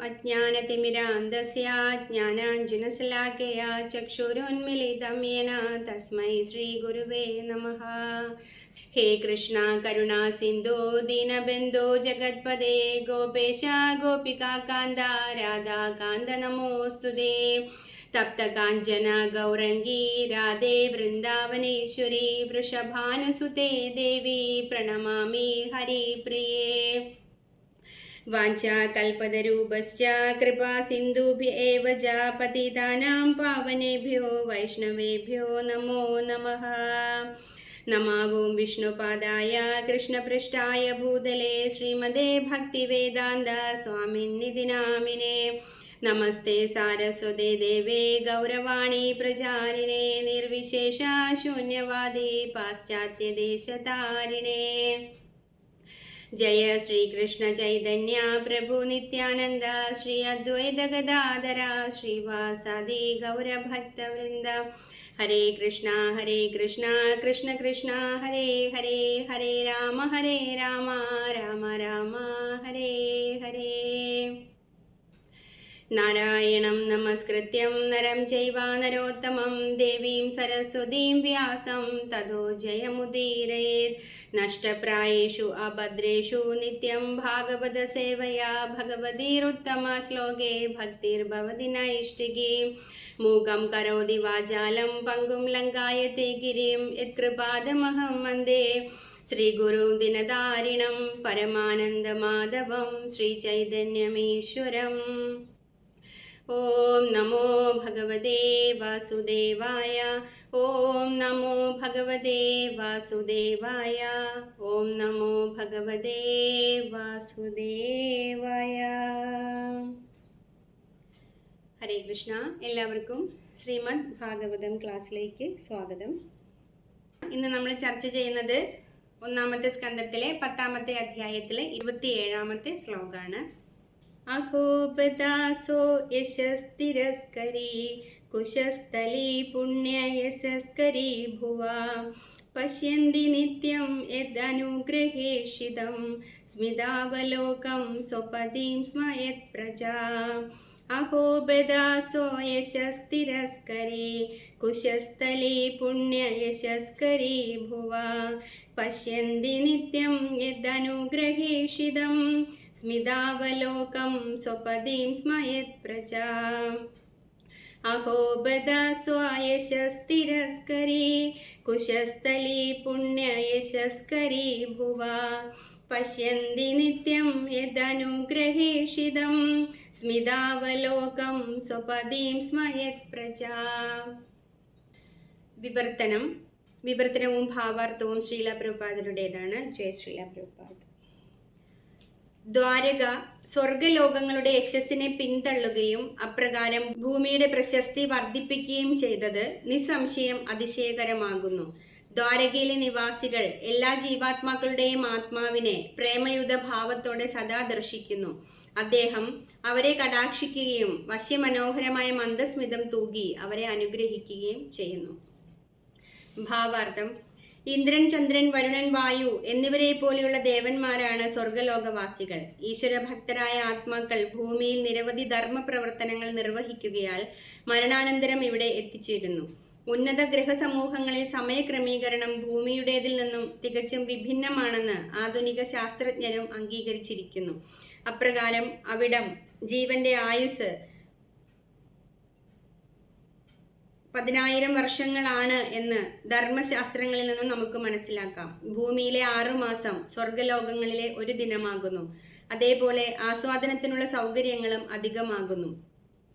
अज्ञानतिमिरान्धस्य ज्ञानाञ्जनशलाकया चक्षुरुन्मीलितं येन तस्मै श्रीगुरुवे नमः। हे कृष्णा करुणा सिन्धो दीनबन्धो जगत्पदे गोपेश गोपिकान्त राधाकान्त नमोऽस्तुते। तप्तकाञ्चन गौरङ्गी राधे वृन्दावनेश्वरी वृषभानुसुते देवी प्रणमामि हरिप्रिये। वाञ्छाकल्पतरुभ्यश्च कृपा सिन्धुभ्य एव च पतितानां पावनेभ्यो वैष्णवेभ्यो नमो नमः। नमो विष्णुपादाय कृष्णपृष्ठाय भूतले श्रीमते भक्तिवेदान्त स्वामिन्निधि नामिने। नमस्ते सारस्वते देवे गौरवाणी प्रचारिणे निर्विशेष शून्यवादी पाश्चात्यदेशतारिणे। जय श्री कृष्ण चैतन्य प्रभु नित्यानंद श्री अद्वैत गदाधर श्रीवासादि गौर भक्त वृंद। हरे कृष्णा कृष्ण कृष्ण हरे हरे हरे राम राम राम हरे हरे। नारायणं नमस्कृत्यं नरं चैव नरोत्तमं देवीं सरस्वतीं व्यासं ततो जयमुदीरयेत्। नष्टप्रायेषु अभद्रेषु नित्यं भागवतसेवया भगवतीरुत्तमश्लोके भक्तिर्भवति नैष्टिकी। मूकं करोति वाचालं पङ्गुं लङ्घयते गिरिं यत्कृपादमहं वन्दे श्रीगुरुं दिनदारिणं परमानन्दमाधवं श्रीचैतन्यमीश्वरम्। ओम नमो भगवते वासुदेवाय। ओम नमो भगवते वासुदेवाय। ओम नमो भगवते वासुदेवाय। ഹരേ കൃഷ്ണ. എല്ലാവർക്കും ശ്രീമദ് ഭാഗവതം ക്ലാസ്സിലേക്ക് സ്വാഗതം. ഇന്ന് നമ്മൾ ചർച്ച ചെയ്യുന്നത് ഒന്നാമത്തെ സ്കന്ധത്തിലെ 10ാമത്തെ അധ്യായത്തിലെ 27ാമത്തെ ശ്ലോകമാണ്. അഹോപദാസോ യശസ്തിരസ്കരീ കുശസ്ഥലീ പുണ്യ യശസ്കരീ ഭുവാ പശ്യന്തി നിത്യം യദനുഗ്രഹേഷിതം സ്മിതാവലോകം സ്വപദീം സ്മയത് പ്രജാ. അഹോപദാസോ യശസ്തിരസ്കരീ കുശസ്ഥലീ പുണ്യ യശസ്കരീ ഭുവാ പശ്യന്തി നിത്യം യദനുഗ്രഹേഷിതം സ്മിതാവലോകം സ്വപദീം സ്മയത് പ്രജാ. അഹോപദാസോ യശസ്തിരസ്കരീ കുശസ്ഥലീ പുണ്യ യശസ്കരീ ഭുവാ പശ്യന്തി നിത്യം യദനുഗ്രഹേഷിതം സ്മിതാവലോകം സ്വപദീം സ്മയത് പ്രജാ. വിവർത്തനവും ഭാവാർത്ഥവും ശ്രീല പ്രഭുപാദരുടേതാണ്. ജയ ശ്രീല പ്രഭുപാദ്. ദ്വാരക സ്വർഗലോകങ്ങളുടെ യശസ്സിനെ പിന്തള്ളുകയും അപ്രകാരം ഭൂമിയുടെ പ്രശസ്തി വർദ്ധിപ്പിക്കുകയും ചെയ്തത് നിസ്സംശയം അതിശയകരമാകുന്നു. ദ്വാരകയിലെ നിവാസികൾ എല്ലാ ജീവാത്മാക്കളുടെയും ആത്മാവിനെ പ്രേമയുത ഭാവത്തോടെ സദാ ദർശിക്കുന്നു. അദ്ദേഹം അവരെ കടാക്ഷിക്കുകയും വശ്യമനോഹരമായ മന്ദസ്മിതം തൂകി അവരെ അനുഗ്രഹിക്കുകയും ചെയ്യുന്നു. ഭാവാർത്ഥം: ഇന്ദ്രൻ, ചന്ദ്രൻ, വരുണൻ, വായു എന്നിവരെ പോലെയുള്ള ദേവന്മാരാണ് സ്വർഗലോകവാസികൾ. ഈശ്വരഭക്തരായ ആത്മാക്കൾ ഭൂമിയിൽ നിരവധി ധർമ്മ പ്രവർത്തനങ്ങൾ നിർവഹിക്കുകയാൽ മരണാനന്തരം ഇവിടെ എത്തിച്ചേരുന്നു. ഉന്നത ഗ്രഹസമൂഹങ്ങളിൽ സമയക്രമീകരണം ഭൂമിയുടേതിൽ നിന്നും തികച്ചും വിഭിന്നമാണെന്ന് ആധുനിക ശാസ്ത്രജ്ഞരും അംഗീകരിച്ചിരിക്കുന്നു. അപ്രകാരം അവിടം ജീവന്റെ ആയുസ് 10,000 വർഷങ്ങളാണ് എന്ന് ധർമ്മശാസ്ത്രങ്ങളിൽ നിന്നും നമുക്ക് മനസ്സിലാക്കാം. ഭൂമിയിലെ 6 മാസം സ്വർഗലോകങ്ങളിലെ 1 ദിനമാകുന്നു. അതേപോലെ ആസ്വാദനത്തിനുള്ള സൗകര്യങ്ങളും അധികമാകുന്നു.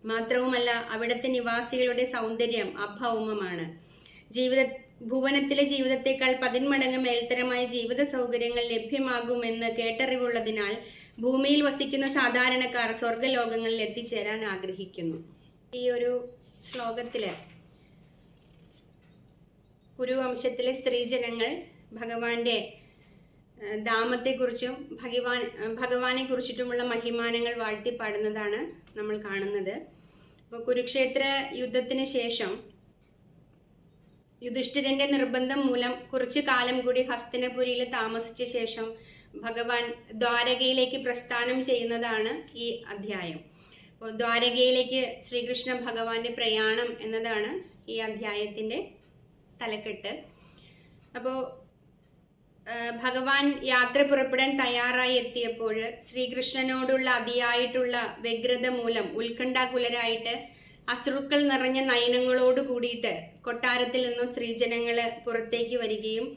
മാത്രവുമല്ല, അവിടുത്തെ നിവാസികളുടെ സൗന്ദര്യം അഭൗമമാണ്. ഭുവനത്തിലെ ജീവിതത്തെക്കാൾ 10 മടങ്ങ് മേൽത്തരമായ ജീവിത സൗകര്യങ്ങൾ ലഭ്യമാകുമെന്ന് കേട്ടറിവുള്ളതിനാൽ ഭൂമിയിൽ വസിക്കുന്ന സാധാരണക്കാർ സ്വർഗലോകങ്ങളിൽ എത്തിച്ചേരാൻ ആഗ്രഹിക്കുന്നു. ഈ ഒരു ശ്ലോകത്തില് കുരുവംശത്തിലെ സ്ത്രീജനങ്ങൾ ഭഗവാന്റെ ധാമത്തെക്കുറിച്ചും ഭഗവാനെ കുറിച്ചിട്ടുമുള്ള മഹിമാനങ്ങൾ വാഴ്ത്തിപ്പാടുന്നതാണ് നമ്മൾ കാണുന്നത്. അപ്പോൾ കുരുക്ഷേത്ര യുദ്ധത്തിന് ശേഷം യുധിഷ്ഠിരന്റെ നിർബന്ധം മൂലം കുറച്ചു കാലം കൂടി ഹസ്തിനപുരിയിൽ താമസിച്ച ശേഷം ഭഗവാൻ ദ്വാരകയിലേക്ക് പ്രസ്ഥാനം ചെയ്യുന്നതാണ് ഈ അധ്യായം. അപ്പോൾ ദ്വാരകയിലേക്ക് ശ്രീകൃഷ്ണ ഭഗവാന്റെ പ്രയാണം എന്നതാണ് ഈ അധ്യായത്തിൻ്റെ തലക്കെട്ട്. അപ്പോൾ ഭഗവാൻ യാത്ര പുറപ്പെടാൻ തയ്യാറായി എത്തിയപ്പോൾ ശ്രീകൃഷ്ണനോടുള്ള അതിയായിട്ടുള്ള വ്യഗ്രത മൂലം ഉത്കണ്ഠാകുലരായിട്ട് അശ്രുക്കൾ നിറഞ്ഞ നയനങ്ങളോട് കൂടിയിട്ട് കൊട്ടാരത്തിൽ നിന്നും സ്ത്രീജനങ്ങൾ പുറത്തേക്ക് വരികയും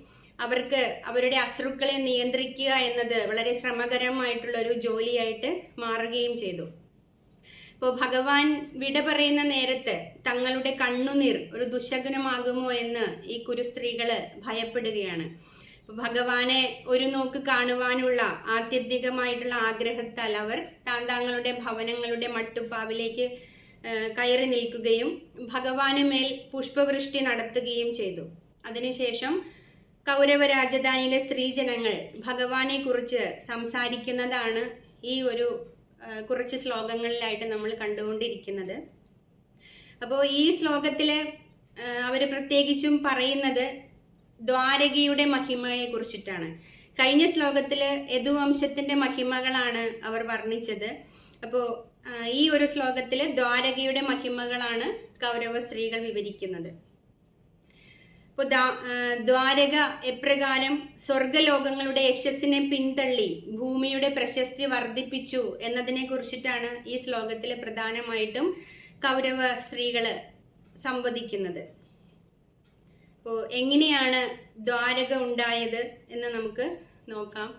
അവർക്ക് അവരുടെ അശ്രുക്കളെ നിയന്ത്രിക്കുക എന്നത് വളരെ ശ്രമകരമായിട്ടുള്ള ഒരു ജോലിയായിട്ട് മാറുകയും ചെയ്തു. ഇപ്പോൾ ഭഗവാൻ വിട പറയുന്ന നേരത്ത് തങ്ങളുടെ കണ്ണുനീർ ഒരു ദുശകുനമാകുമോ എന്ന് ഈ കുരുസ്ത്രീകൾ ഭയപ്പെടുകയാണ്. ഭഗവാനെ ഒരു നോക്ക് കാണുവാനുള്ള ആത്യന്തികമായിട്ടുള്ള ആഗ്രഹത്താൽ അവർ താങ്കളുടെ ഭവനങ്ങളുടെ മട്ടുപ്പാവിലേക്ക് കയറി നിൽക്കുകയും ഭഗവാനുമേൽ പുഷ്പവൃഷ്ടി നടത്തുകയും ചെയ്തു. അതിനുശേഷം കൗരവ രാജധാനിയിലെ സ്ത്രീജനങ്ങൾ ഭഗവാനെ കുറിച്ച് സംസാരിക്കുന്നതാണ് ഈ ഒരു കുറച്ച് ശ്ലോകങ്ങളിലായിട്ട് നമ്മൾ കണ്ടുകൊണ്ടിരിക്കുന്നത്. അപ്പോൾ ഈ ശ്ലോകത്തിൽ അവർ പ്രത്യേകിച്ചും പറയുന്നത് ദ്വാരകയുടെ മഹിമയെ കുറിച്ചിട്ടാണ്. കഴിഞ്ഞ ശ്ലോകത്തിൽ യദുവംശത്തിന്റെ മഹിമകളാണ് അവർ വർണ്ണിച്ചത്. അപ്പോൾ ഈ ഒരു ശ്ലോകത്തിൽ ദ്വാരകയുടെ മഹിമകളാണ് കൗരവ സ്ത്രീകൾ വിവരിക്കുന്നത്. ഇപ്പോൾ ദ്വാരക എപ്രകാരം സ്വർഗലോകങ്ങളുടെ യശസ്സിനെ പിന്തള്ളി ഭൂമിയുടെ പ്രശസ്തി വർദ്ധിപ്പിച്ചു എന്നതിനെ കുറിച്ചിട്ടാണ് ഈ ശ്ലോകത്തിൽ പ്രധാനമായിട്ടും കൗരവ സ്ത്രീകൾ സംവദിക്കുന്നത്. അപ്പോൾ എങ്ങനെയാണ് ദ്വാരക ഉണ്ടായത് എന്ന് നമുക്ക് നോക്കാം.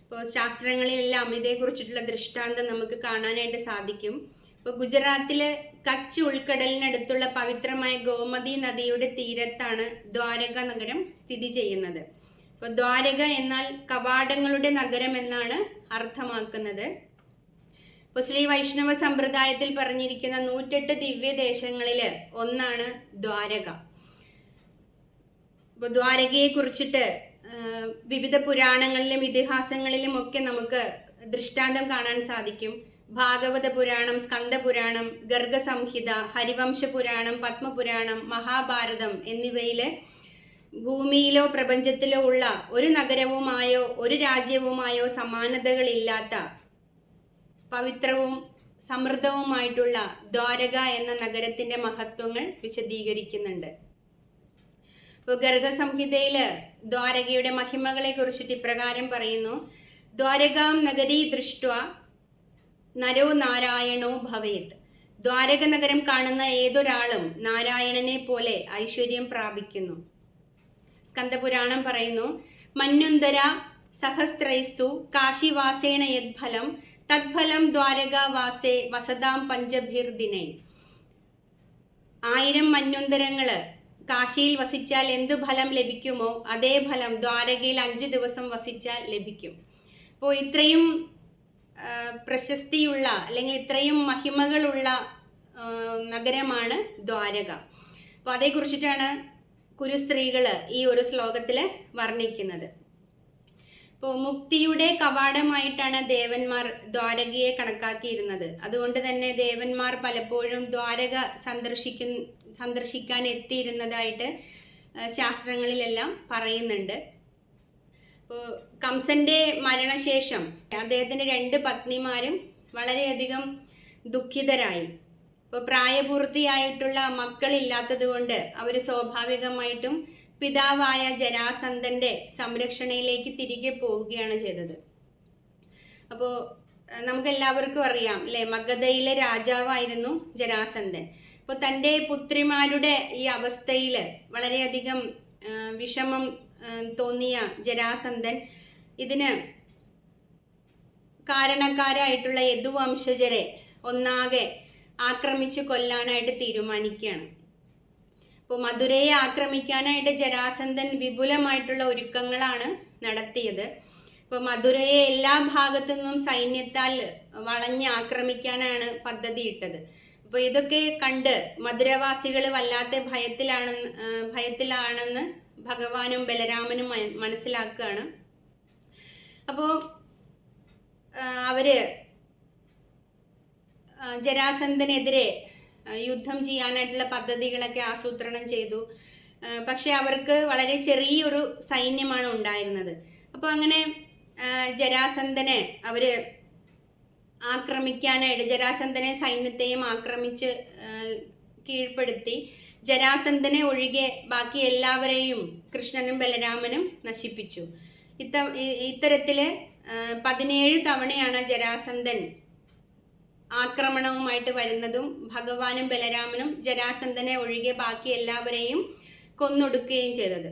ഇപ്പോൾ ശാസ്ത്രങ്ങളിലെല്ലാം ഇതേക്കുറിച്ചിട്ടുള്ള ദൃഷ്ടാന്തം നമുക്ക് കാണാനായിട്ട് സാധിക്കും. ഇപ്പോൾ ഗുജറാത്തിലെ കച്ച് ഉൾക്കടലിനടുത്തുള്ള പവിത്രമായ ഗോമതി നദിയുടെ തീരത്താണ് ദ്വാരക നഗരം സ്ഥിതി ചെയ്യുന്നത്. ഇപ്പോൾ ദ്വാരക എന്നാൽ കവാടങ്ങളുടെ നഗരം എന്നാണ് അർത്ഥമാക്കുന്നത്. ഇപ്പോൾ ശ്രീ വൈഷ്ണവ സമ്പ്രദായത്തിൽ പറഞ്ഞിരിക്കുന്ന 108 ദിവ്യദേശങ്ങളിൽ ഒന്നാണ് ദ്വാരക. ഇപ്പോൾ ദ്വാരകയെ കുറിച്ചിട്ട് വിവിധ പുരാണങ്ങളിലും ഇതിഹാസങ്ങളിലും ഒക്കെ നമുക്ക് ദൃഷ്ടാന്തം കാണാൻ സാധിക്കും. ഭാഗവത പുരാണം, സ്കന്ദപുരാണം, ഗർഗസംഹിത, ഹരിവംശ പുരാണം, പത്മപുരാണം, മഹാഭാരതം എന്നിവയിൽ ഭൂമിയിലോ പ്രപഞ്ചത്തിലോ ഉള്ള ഒരു നഗരവുമായോ ഒരു രാജ്യവുമായോ സമാനതകളില്ലാത്ത പവിത്രവും സമൃദ്ധവുമായിട്ടുള്ള ദ്വാരക എന്ന നഗരത്തിന്റെ മഹത്വങ്ങൾ വിശദീകരിക്കുന്നുണ്ട്. ഇപ്പോൾ ഗർഗസംഹിതയില് ദ്വാരകയുടെ മഹിമകളെ കുറിച്ചിട്ട് ഇപ്രകാരം പറയുന്നു: ദ്വാരകാം നഗരീ ദൃഷ്ട്വാ നരോ നാരായണോ ഭവേത്. ദ്വാരക നഗരം കാണുന്ന ഏതൊരാളും നാരായണനെ പോലെ ഐശ്വര്യം പ്രാപിക്കുന്നു. സ്കന്ദപുരാണം പറയുന്നു: മന്യുന്തര സഹസ്രൈസ്തു കാശിവാസേണ യദ്ഫലം തദ്ഫലം ദ്വാരകാവാസേ വസതാം പഞ്ചഭിർദിനേ. 1000 മന്യുന്തരങ്ങള് കാശിയിൽ വസിച്ചാൽ എന്തു ഫലം ലഭിക്കുമോ അതേ ഫലം ദ്വാരകയിൽ 5 ദിവസം വസിച്ചാൽ ലഭിക്കും. അപ്പോൾ ഇത്രയും പ്രശസ്തിയുള്ള അല്ലെങ്കിൽ ഇത്രയും മഹിമകളുള്ള നഗരമാണ് ദ്വാരക. അപ്പോൾ അതേക്കുറിച്ചിട്ടാണ് കുരുസ്ത്രീകൾ ഈ ഒരു ശ്ലോകത്തിൽ വർണ്ണിക്കുന്നത്. ഇപ്പോൾ മുക്തിയുടെ കവാടമായിട്ടാണ് ദേവന്മാർ ദ്വാരകയെ കണക്കാക്കിയിരുന്നത്. അതുകൊണ്ട് തന്നെ ദേവന്മാർ പലപ്പോഴും ദ്വാരക സന്ദർശിക്കാൻ എത്തിയിരുന്നതായിട്ട് ശാസ്ത്രങ്ങളിലെല്ലാം പറയുന്നുണ്ട്. ഇപ്പോൾ കംസന്റെ മരണശേഷം അദ്ദേഹത്തിൻ്റെ 2 പത്നിമാരും വളരെയധികം ദുഃഖിതരായി. ഇപ്പോൾ പ്രായപൂർത്തിയായിട്ടുള്ള മക്കളില്ലാത്തത് കൊണ്ട് അവർ സ്വാഭാവികമായിട്ടും പിതാവായ ജരാസന്ധന്റെ സംരക്ഷണയിലേക്ക് തിരികെ പോവുകയാണ് ചെയ്തത്. അപ്പോൾ നമുക്കെല്ലാവർക്കും അറിയാം അല്ലേ, മഗധയിലെ രാജാവായിരുന്നു ജരാസന്ധൻ. അപ്പോൾ തൻ്റെ പുത്രിമാരുടെ ഈ അവസ്ഥയിൽ വളരെയധികം വിഷമം തോന്നിയ ജരാസന്ധൻ ഇതിന് കാരണക്കാരായിട്ടുള്ള യദുവംശജരെ ഒന്നാകെ ആക്രമിച്ച് കൊല്ലാനായിട്ട് തീരുമാനിക്കുകയാണ്. അപ്പോൾ മധുരയെ ആക്രമിക്കാനായിട്ട് ജരാസന്ധൻ വിപുലമായിട്ടുള്ള ഒരുക്കങ്ങളാണ് നടത്തിയത്. ഇപ്പോൾ മധുരയെ എല്ലാ ഭാഗത്തു നിന്നും സൈന്യത്താൽ വളഞ്ഞ് ആക്രമിക്കാനാണ് പദ്ധതിയിട്ടത്. അപ്പോൾ ഇതൊക്കെ കണ്ട് മധുരവാസികൾ വല്ലാത്ത ഭയത്തിലാണെന്ന് ഭഗവാനും ബലരാമനും മനസ്സിലാക്കുകയാണ്. അപ്പോൾ അവര് ജരാസന്ധനെതിരെ യുദ്ധം ചെയ്യാനായിട്ടുള്ള പദ്ധതികളൊക്കെ ആസൂത്രണം ചെയ്തു. പക്ഷെ അവർക്ക് വളരെ ചെറിയൊരു സൈന്യമാണ് ഉണ്ടായിരുന്നത്. അപ്പോൾ അങ്ങനെ ജരാസന്ധനെ അവര് ആക്രമിക്കാനായിട്ട് ജരാസന്ധനെ സൈന്യത്തെയും ആക്രമിച്ച് കീഴ്പ്പെടുത്തി ജരാസന്ധനെ ഒഴികെ ബാക്കി എല്ലാവരെയും കൃഷ്ണനും ബലരാമനും നശിപ്പിച്ചു. ഇത്തരത്തില് 17 തവണയാണ് ജരാസന്ധൻ ആക്രമണവുമായിട്ട് വരുന്നതും ഭഗവാനും ബലരാമനും ജരാസന്ധനെ ഒഴികെ ബാക്കി എല്ലാവരെയും കൊന്നൊടുക്കുകയും ചെയ്തത്.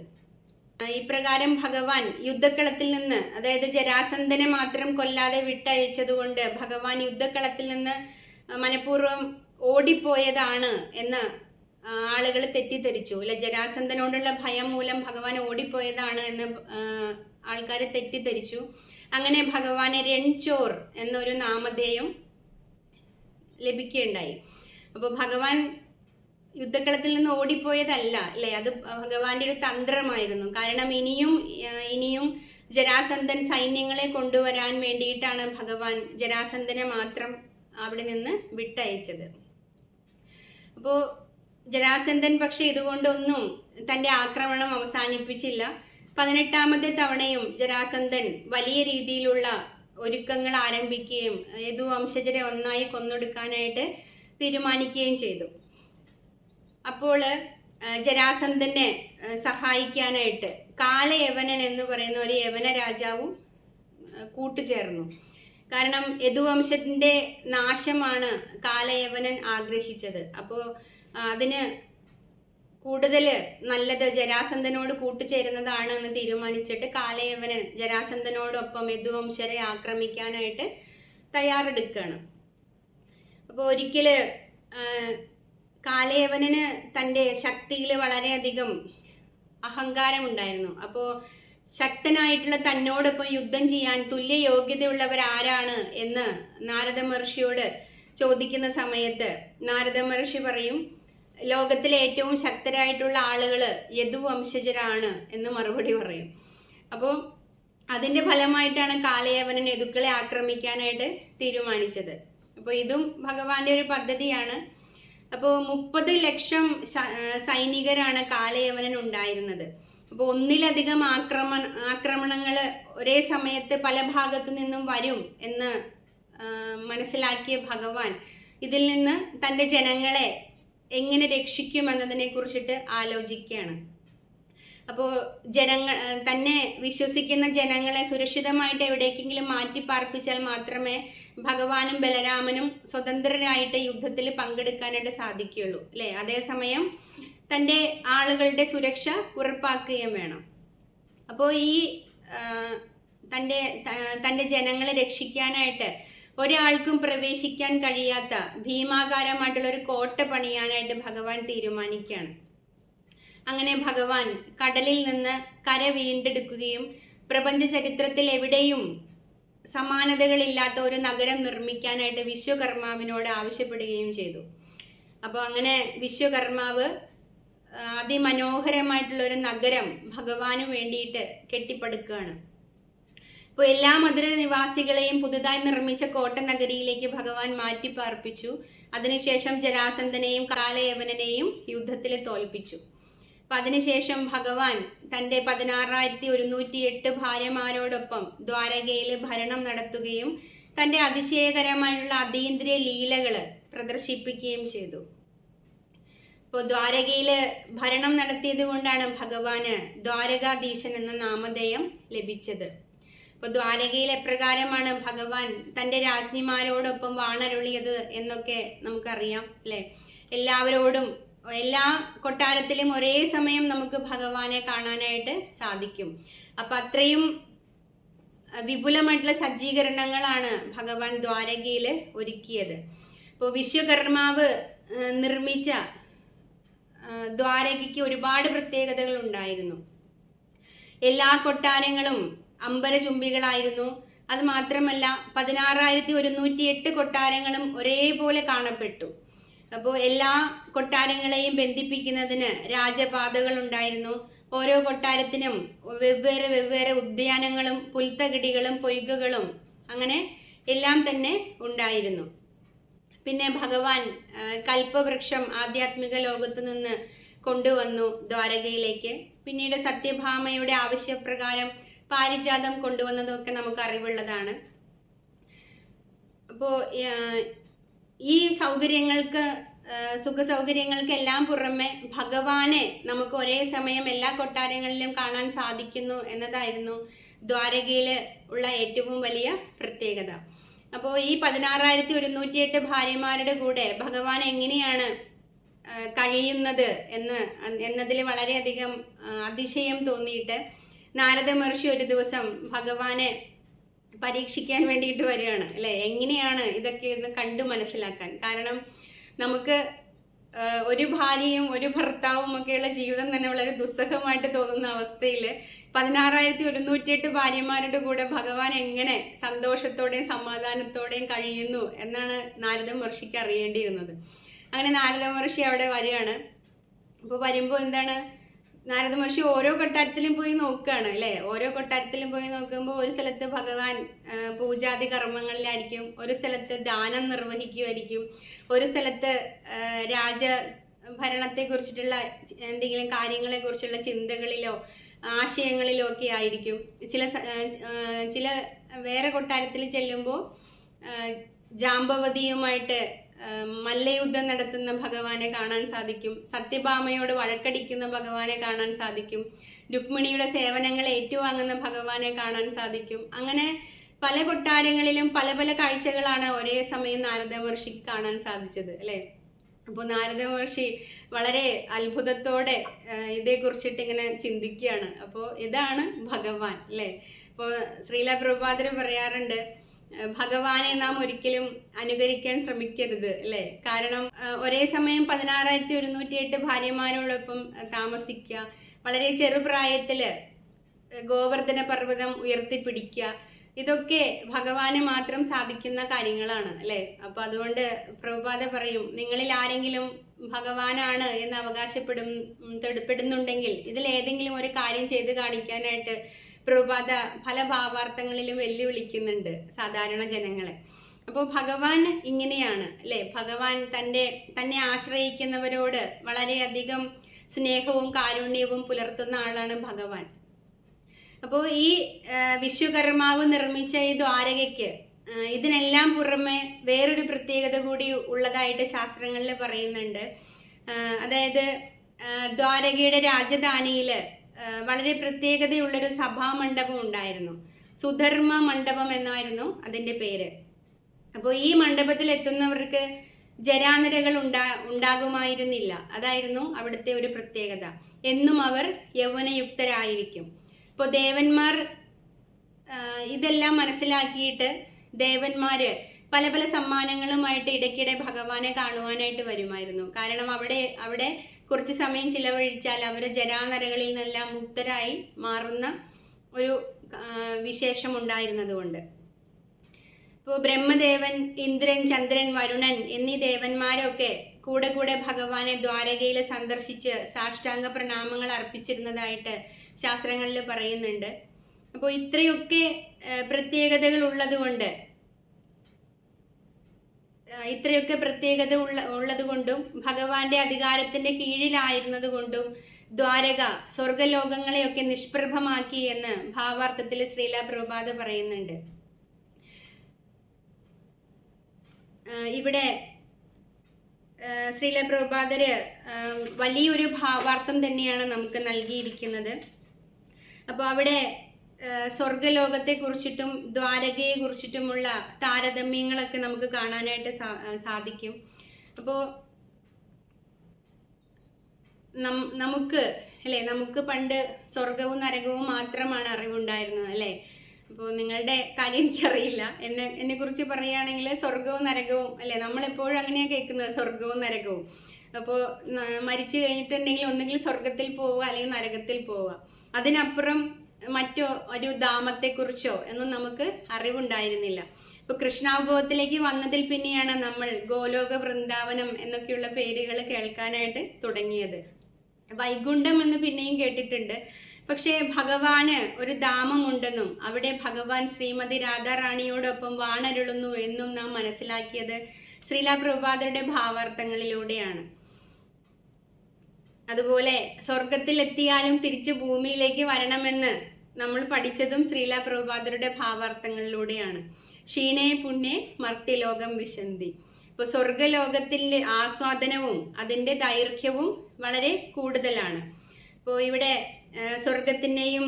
ഇപ്രകാരം ഭഗവാൻ യുദ്ധക്കളത്തിൽ നിന്ന്, അതായത് ജരാസന്ധനെ മാത്രം കൊല്ലാതെ വിട്ടയച്ചതുകൊണ്ട് ഭഗവാൻ യുദ്ധക്കളത്തിൽ നിന്ന് മനഃപൂർവ്വം ഓടിപ്പോയതാണ് എന്ന് ആളുകൾ തെറ്റിദ്ധരിച്ചു. അല്ലെ, ജരാസന്ധനോടുള്ള ഭയം മൂലം ഭഗവാൻ ഓടിപ്പോയതാണ് എന്ന് ആൾക്കാർ തെറ്റിദ്ധരിച്ചു. അങ്ങനെ ഭഗവാനെ രൺചോർ എന്നൊരു നാമധേയം ലഭിക്കുകയുണ്ടായി. അപ്പോൾ ഭഗവാൻ യുദ്ധക്കളത്തിൽ നിന്ന് ഓടിപ്പോയതല്ല, അല്ലേ, അത് ഭഗവാന്റെ ഒരു തന്ത്രമായിരുന്നു. കാരണം ഇനിയും ജരാസന്ധൻ സൈന്യങ്ങളെ കൊണ്ടുവരാൻ വേണ്ടിയിട്ടാണ് ഭഗവാൻ ജരാസന്ധനെ മാത്രം അവിടെ നിന്ന് വിട്ടയച്ചത്. അപ്പോൾ ജരാസന്ധൻ പക്ഷെ ഇതുകൊണ്ടൊന്നും തൻ്റെ ആക്രമണം അവസാനിപ്പിച്ചില്ല. 18ാമത്തെ തവണയും ജരാസന്ധൻ വലിയ രീതിയിലുള്ള ഒരുക്കങ്ങൾ ആരംഭിക്കുകയും യദുവംശജരെ ഒന്നായി കൊന്നൊടുക്കാനായിട്ട് തീരുമാനിക്കുകയും ചെയ്തു. അപ്പോൾ ജരാസന്ധനെ സഹായിക്കാനായിട്ട് കാലയവനൻ എന്ന് പറയുന്ന ഒരു യവന രാജാവും കൂട്ടുചേർന്നു. കാരണം യദുവംശത്തിൻ്റെ നാശമാണ് കാലയവനൻ ആഗ്രഹിച്ചത്. അപ്പോൾ അതിന് കൂടുതൽ നല്ലത് ജരാസന്ധനോട് കൂട്ടുചേരുന്നതാണ് എന്ന് തീരുമാനിച്ചിട്ട് കാലയവനൻ ജരാസന്ധനോടൊപ്പം യദുവംശരെ ആക്രമിക്കാനായിട്ട് തയ്യാറെടുക്കുകയാണ്. അപ്പോൾ ഒരിക്കൽ കാലയവനന് തൻ്റെ ശക്തിയിൽ വളരെയധികം അഹങ്കാരമുണ്ടായിരുന്നു. അപ്പോൾ ശക്തനായിട്ടുള്ള തന്നോടൊപ്പം യുദ്ധം ചെയ്യാൻ തുല്യ യോഗ്യതയുള്ളവരാരാണ് എന്ന് നാരദ മഹർഷിയോട് ചോദിക്കുന്ന സമയത്ത് നാരദ മഹർഷി പറയും, ലോകത്തിലെ ഏറ്റവും ശക്തരായിട്ടുള്ള ആളുകൾ യദുവംശജരാണ് എന്ന് മറുപടി പറയും. അപ്പോൾ അതിൻ്റെ ഫലമായിട്ടാണ് കാലയവനൻ യദുക്കളെ ആക്രമിക്കാനായിട്ട് തീരുമാനിച്ചത്. അപ്പോൾ ഇതും ഭഗവാന്റെ ഒരു പദ്ധതിയാണ്. അപ്പോൾ 30 ലക്ഷം സൈനികരാണ് കാലയവനൻ ഉണ്ടായിരുന്നത്. അപ്പോൾ ഒന്നിലധികം ആക്രമണങ്ങൾ ഒരേ സമയത്ത് പല ഭാഗത്തു നിന്നും വരും എന്ന് മനസ്സിലാക്കിയ ഭഗവാൻ ഇതിൽ നിന്ന് തൻ്റെ ജനങ്ങളെ എങ്ങനെ രക്ഷിക്കും എന്നതിനെ കുറിച്ചിട്ട് ആലോചിക്കുകയാണ്. അപ്പോൾ തന്നെ വിശ്വസിക്കുന്ന ജനങ്ങളെ സുരക്ഷിതമായിട്ട് എവിടേക്കെങ്കിലും മാറ്റി പാർപ്പിച്ചാൽ മാത്രമേ ഭഗവാനും ബലരാമനും സ്വതന്ത്രരായിട്ട് യുദ്ധത്തിൽ പങ്കെടുക്കാനായിട്ട് സാധിക്കുകയുള്ളൂ, അല്ലേ? അതേസമയം തൻ്റെ ആളുകളുടെ സുരക്ഷ ഉറപ്പാക്കുകയും വേണം. അപ്പോൾ ഈ തൻ്റെ ജനങ്ങളെ രക്ഷിക്കാനായിട്ട് ഒരാൾക്കും പ്രവേശിക്കാൻ കഴിയാത്ത ഭീമാകാരമായിട്ടുള്ള ഒരു കോട്ട പണിയാനായിട്ട് ഭഗവാൻ തീരുമാനിക്കുകയാണ്. അങ്ങനെ ഭഗവാൻ കടലിൽ നിന്ന് കര വീണ്ടെടുക്കുകയും പ്രപഞ്ച ചരിത്രത്തിൽ എവിടെയും സമാനതകളില്ലാത്ത ഒരു നഗരം നിർമ്മിക്കാനായിട്ട് വിശ്വകർമാവിനോട് ആവശ്യപ്പെടുകയും ചെയ്തു. അപ്പോൾ അങ്ങനെ വിശ്വകർമാവ് അതിമനോഹരമായിട്ടുള്ള ഒരു നഗരം ഭഗവാന് വേണ്ടിയിട്ട് കെട്ടിപ്പടുക്കുകയാണ്. ഇപ്പോൾ എല്ലാ മധുര നിവാസികളെയും പുതുതായി നിർമ്മിച്ച കോട്ട നഗരിയിലേക്ക് ഭഗവാൻ മാറ്റി പാർപ്പിച്ചു. അതിനുശേഷം ജരാസന്ധനെയും കാലയവനെയും യുദ്ധത്തിൽ തോൽപ്പിച്ചു. അപ്പം അതിനുശേഷം ഭഗവാൻ തൻ്റെ 16,108 ഭാര്യമാരോടൊപ്പം ദ്വാരകയിൽ ഭരണം നടത്തുകയും തൻ്റെ അതിശയകരമായുള്ള അതീന്ദ്രിയ ലീലകൾ പ്രദർശിപ്പിക്കുകയും ചെയ്തു. ഇപ്പോൾ ദ്വാരകയിൽ ഭരണം നടത്തിയത് കൊണ്ടാണ് ഭഗവാന് ദ്വാരകാധീശൻ എന്ന നാമധേയം ലഭിച്ചത്. അപ്പോൾ ദ്വാരകയിൽ എപ്രകാരമാണ് ഭഗവാൻ തൻ്റെ രാജ്ഞിമാരോടൊപ്പം വാണരുളിയത് എന്നൊക്കെ നമുക്കറിയാം, അല്ലേ? എല്ലാവരോടും എല്ലാ കൊട്ടാരത്തിലും ഒരേ സമയം നമുക്ക് ഭഗവാനെ കാണാനായിട്ട് സാധിക്കും. അപ്പം അത്രയും വിപുലമായിട്ടുള്ള സജ്ജീകരണങ്ങളാണ് ഭഗവാൻ ദ്വാരകയിൽ ഒരുക്കിയത്. ഇപ്പോൾ വിശ്വകർമാവ് നിർമ്മിച്ച ദ്വാരകയ്ക്ക് ഒരുപാട് പ്രത്യേകതകൾ ഉണ്ടായിരുന്നു. എല്ലാ കൊട്ടാരങ്ങളും അമ്പരചുംബികളായിരുന്നു. അത് മാത്രമല്ല 16,108 കൊട്ടാരങ്ങളും ഒരേപോലെ കാണപ്പെട്ടു. അപ്പോൾ എല്ലാ കൊട്ടാരങ്ങളെയും ബന്ധിപ്പിക്കുന്നതിന് രാജപാതകൾ ഉണ്ടായിരുന്നു. ഓരോ കൊട്ടാരത്തിനും വെവ്വേറെ ഉദ്യാനങ്ങളും പുൽത്തകിടികളും പൊയ്കകളും അങ്ങനെ എല്ലാം തന്നെ ഉണ്ടായിരുന്നു. പിന്നെ ഭഗവാൻ കൽപ്പവൃക്ഷം ആധ്യാത്മിക ലോകത്തു നിന്ന് കൊണ്ടുവന്നു ദ്വാരകയിലേക്ക്. പിന്നീട് സത്യഭാമയുടെ ആവശ്യപ്രകാരം പാരിജാതം കൊണ്ടുവന്നതൊക്കെ നമുക്ക് അറിവുള്ളതാണ്. അപ്പോൾ ഈ സൗകര്യങ്ങൾക്ക് സുഖ സൗകര്യങ്ങൾക്കെല്ലാം പുറമെ ഭഗവാനെ നമുക്ക് ഒരേ സമയം എല്ലാ കൊട്ടാരങ്ങളിലും കാണാൻ സാധിക്കുന്നു എന്നതായിരുന്നു ദ്വാരകയിൽ ഉള്ള ഏറ്റവും വലിയ പ്രത്യേകത. അപ്പോൾ ഈ 16,108 ഭാര്യമാരുടെ കൂടെ ഭഗവാൻ എങ്ങനെയാണ് കഴിയുന്നത് എന്നതിൽ വളരെയധികം അതിശയം തോന്നിയിട്ട് നാരദ മഹർഷി ഒരു ദിവസം ഭഗവാനെ പരീക്ഷിക്കാൻ വേണ്ടിയിട്ട് വരികയാണ് അല്ലേ. എങ്ങനെയാണ് ഇതൊക്കെ ഒന്ന് കണ്ടു മനസ്സിലാക്കാൻ. കാരണം നമുക്ക് ഒരു ഭാര്യയും ഒരു ഭർത്താവും ഒക്കെയുള്ള ജീവിതം തന്നെ വളരെ ദുസ്സഹമായിട്ട് തോന്നുന്ന അവസ്ഥയിൽ 16,108 ഭാര്യമാരുടെ കൂടെ ഭഗവാൻ എങ്ങനെ സന്തോഷത്തോടെയും സമാധാനത്തോടെയും കഴിയുന്നു എന്നാണ് നാരദ മഹർഷിക്ക് അറിയേണ്ടിയിരുന്നത്. അങ്ങനെ നാരദ മഹർഷി അവിടെ വരികയാണ്. അപ്പോൾ വരുമ്പോൾ എന്താണ്, നാരദ മഹർഷി ഓരോ കൊട്ടാരത്തിലും പോയി നോക്കുകയാണ് അല്ലേ. ഓരോ കൊട്ടാരത്തിലും പോയി നോക്കുമ്പോൾ ഒരു സ്ഥലത്ത് ഭഗവാൻ പൂജാതി കർമ്മങ്ങളിലായിരിക്കും, ഒരു സ്ഥലത്ത് ദാനം നിർവഹിക്കുമായിരിക്കും, ഒരു സ്ഥലത്ത് രാജഭരണത്തെക്കുറിച്ചിട്ടുള്ള എന്തെങ്കിലും കാര്യങ്ങളെക്കുറിച്ചുള്ള ചിന്തകളിലോ ആശയങ്ങളിലോ ഒക്കെ ആയിരിക്കും. ചില വേറെ കൊട്ടാരത്തിൽ ചെല്ലുമ്പോൾ ജാമ്പവതിയുമായിട്ട് മല്ലയുദ്ധം നടത്തുന്ന ഭഗവാനെ കാണാൻ സാധിക്കും. സത്യഭാമയോട് വഴക്കടിക്കുന്ന ഭഗവാനെ കാണാൻ സാധിക്കും. രുക്മിണിയുടെ സേവനങ്ങൾ ഏറ്റുവാങ്ങുന്ന ഭഗവാനെ കാണാൻ സാധിക്കും. അങ്ങനെ പല കൊട്ടാരങ്ങളിലും പല പല കാഴ്ചകളാണ് ഒരേ സമയം നാരദ മഹർഷിക്ക് കാണാൻ സാധിച്ചത് അല്ലേ. അപ്പോൾ നാരദ മഹർഷി വളരെ അത്ഭുതത്തോടെ ഇതേക്കുറിച്ചിട്ട് ഇങ്ങനെ ചിന്തിക്കുകയാണ്. അപ്പോൾ ഇതാണ് ഭഗവാൻ അല്ലേ. ഇപ്പോൾ ശ്രീല പ്രഭുപാദർ പറയാറുണ്ട്, ഭഗവാനെ നാം ഒരിക്കലും അനുകരിക്കാൻ ശ്രമിക്കരുത് അല്ലേ. കാരണം ഒരേ സമയം 16,108 ഭാര്യമാരോടൊപ്പം താമസിക്കുക, വളരെ ചെറുപ്രായത്തിൽ ഗോവർദ്ധന പർവ്വതം ഉയർത്തിപ്പിടിക്കുക, ഇതൊക്കെ ഭഗവാന് മാത്രം സാധിക്കുന്ന കാര്യങ്ങളാണ് അല്ലേ. അപ്പൊ അതുകൊണ്ട് പ്രഭുപാദ പറയും, നിങ്ങളിൽ ആരെങ്കിലും ഭഗവാനാണ് എന്ന് അവകാശപ്പെടുന്നുണ്ടെങ്കിൽ ഇതിൽ ഏതെങ്കിലും ഒരു കാര്യം ചെയ്ത് കാണിക്കാനായിട്ട് പ്രഭുപാദ പല ഭാവാർത്ഥങ്ങളിലും വെല്ലുവിളിക്കുന്നുണ്ട് സാധാരണ ജനങ്ങളെ. അപ്പോൾ ഭഗവാൻ ഇങ്ങനെയാണ് അല്ലേ. ഭഗവാൻ തന്നെ ആശ്രയിക്കുന്നവരോട് വളരെയധികം സ്നേഹവും കാരുണ്യവും പുലർത്തുന്ന ആളാണ് ഭഗവാൻ. അപ്പോൾ ഈ വിശ്വകർമാവ് നിർമ്മിച്ച ഈ ദ്വാരകയ്ക്ക് ഇതിനെല്ലാം പുറമെ വേറൊരു പ്രത്യേകത കൂടി ഉള്ളതായിട്ട് ശാസ്ത്രങ്ങളിൽ പറയുന്നുണ്ട്. അതായത് ദ്വാരകയുടെ രാജധാനിയിൽ വളരെ പ്രത്യേകതയുള്ളൊരു സഭാമണ്ഡപം ഉണ്ടായിരുന്നു. സുധർമ്മ മണ്ഡപം എന്നായിരുന്നു അതിൻ്റെ പേര്. അപ്പോൾ ഈ മണ്ഡപത്തിൽ എത്തുന്നവർക്ക് ജരാനരകൾ ഉണ്ടാകുമായിരുന്നില്ല. അതായിരുന്നു അവിടുത്തെ ഒരു പ്രത്യേകത. എന്നും അവർ യൗവനയുക്തരായിരിക്കും. ഇപ്പോൾ ദേവന്മാർ ഇതെല്ലാം മനസ്സിലാക്കിയിട്ട് ദേവന്മാര് പല പല സമ്മാനങ്ങളുമായിട്ട് ഇടയ്ക്കിടെ ഭഗവാനെ കാണുവാനായിട്ട് വരുമായിരുന്നു. കാരണം അവിടെ കുറച്ച് സമയം ചിലവഴിച്ചാൽ അവർ ജരാനരകളിൽ നിന്നെല്ലാം മുക്തരായി മാറുന്ന ഒരു വിശേഷം ഉണ്ടായിരുന്നതുകൊണ്ട്. ഇപ്പോൾ ബ്രഹ്മദേവൻ, ഇന്ദ്രൻ, ചന്ദ്രൻ, വരുണൻ എന്നീ ദേവന്മാരൊക്കെ കൂടെ കൂടെ ഭഗവാനെ ദ്വാരകയിൽ സന്ദർശിച്ച് സാഷ്ടാംഗ പ്രണാമങ്ങൾ അർപ്പിച്ചിരുന്നതായിട്ട് ശാസ്ത്രങ്ങളിൽ പറയുന്നുണ്ട്. അപ്പോൾ ഇത്രയൊക്കെ പ്രത്യേകതകൾ ഉള്ളതുകൊണ്ടും ഭഗവാന്റെ അധികാരത്തിന്റെ കീഴിലായിരുന്നത് കൊണ്ടും ദ്വാരക സ്വർഗലോകങ്ങളെയൊക്കെ നിഷ്പ്രഭമാക്കി എന്ന് ഭാവാർത്ഥത്തിൽ ശ്രീല പ്രഭുപാദ പറയുന്നുണ്ട്. ഇവിടെ ശ്രീല പ്രഭുപാദര് വലിയൊരു ഭാവാർത്ഥം തന്നെയാണ് നമുക്ക് നൽകിയിരിക്കുന്നത്. അപ്പോൾ അവിടെ സ്വർഗലോകത്തെക്കുറിച്ചിട്ടും ദ്വാരകയെക്കുറിച്ചിട്ടുമുള്ള താരതമ്യങ്ങളൊക്കെ നമുക്ക് കാണാനായിട്ട് സാധിക്കും. അപ്പോൾ നമുക്ക് പണ്ട് സ്വർഗവും നരകവും മാത്രമാണ് അറിവുണ്ടായിരുന്നത് അല്ലേ. അപ്പോൾ നിങ്ങളുടെ കാര്യം എനിക്കറിയില്ല. എന്നെക്കുറിച്ച് പറയുകയാണെങ്കിൽ സ്വർഗവും നരകവും അല്ലേ, നമ്മളെപ്പോഴും അങ്ങനെയാണ് കേൾക്കുന്നത്, സ്വർഗവും നരകവും. അപ്പോൾ മരിച്ചു കഴിഞ്ഞിട്ടുണ്ടെങ്കിൽ ഒന്നുകിൽ സ്വർഗത്തിൽ പോവുക അല്ലെങ്കിൽ നരകത്തിൽ പോവുക. അതിനപ്പുറം മറ്റോ ഒരു ധാമത്തെക്കുറിച്ചോ ഒന്നും നമുക്ക് അറിവുണ്ടായിരുന്നില്ല. ഇപ്പോൾ കൃഷ്ണാവബോധത്തിലേക്ക് വന്നതിൽ പിന്നെയാണ് നമ്മൾ ഗോലോക വൃന്ദാവനം എന്നൊക്കെയുള്ള പേരുകൾ കേൾക്കാനായിട്ട് തുടങ്ങിയത്. വൈകുണ്ഠം എന്ന് പിന്നെയും കേട്ടിട്ടുണ്ട്. പക്ഷേ ഭഗവാന് ഒരു ധാമമുണ്ടെന്നും അവിടെ ഭഗവാൻ ശ്രീമതി രാധാറാണിയോടൊപ്പം വാണരുളുന്നു എന്നും നാം മനസ്സിലാക്കിയത് ശ്രീല പ്രഭുപാദരുടെ ഭാവാർത്ഥങ്ങളിലൂടെയാണ്. അതുപോലെ സ്വർഗത്തിലെത്തിയാലും തിരിച്ച് ഭൂമിയിലേക്ക് വരണമെന്ന് നമ്മൾ പഠിച്ചതും ശ്രീല പ്രഭുപാദരുടെ ഭാവാർത്ഥങ്ങളിലൂടെയാണ്. ക്ഷീണേ പുണ്യേ മർത്യലോകം വിശന്തി. ഇപ്പോൾ സ്വർഗലോകത്തിൻ്റെ ആസ്വാദനവും അതിൻ്റെ ദൈർഘ്യവും വളരെ കൂടുതലാണ്. ഇപ്പോൾ ഇവിടെ സ്വർഗത്തിൻ്റെയും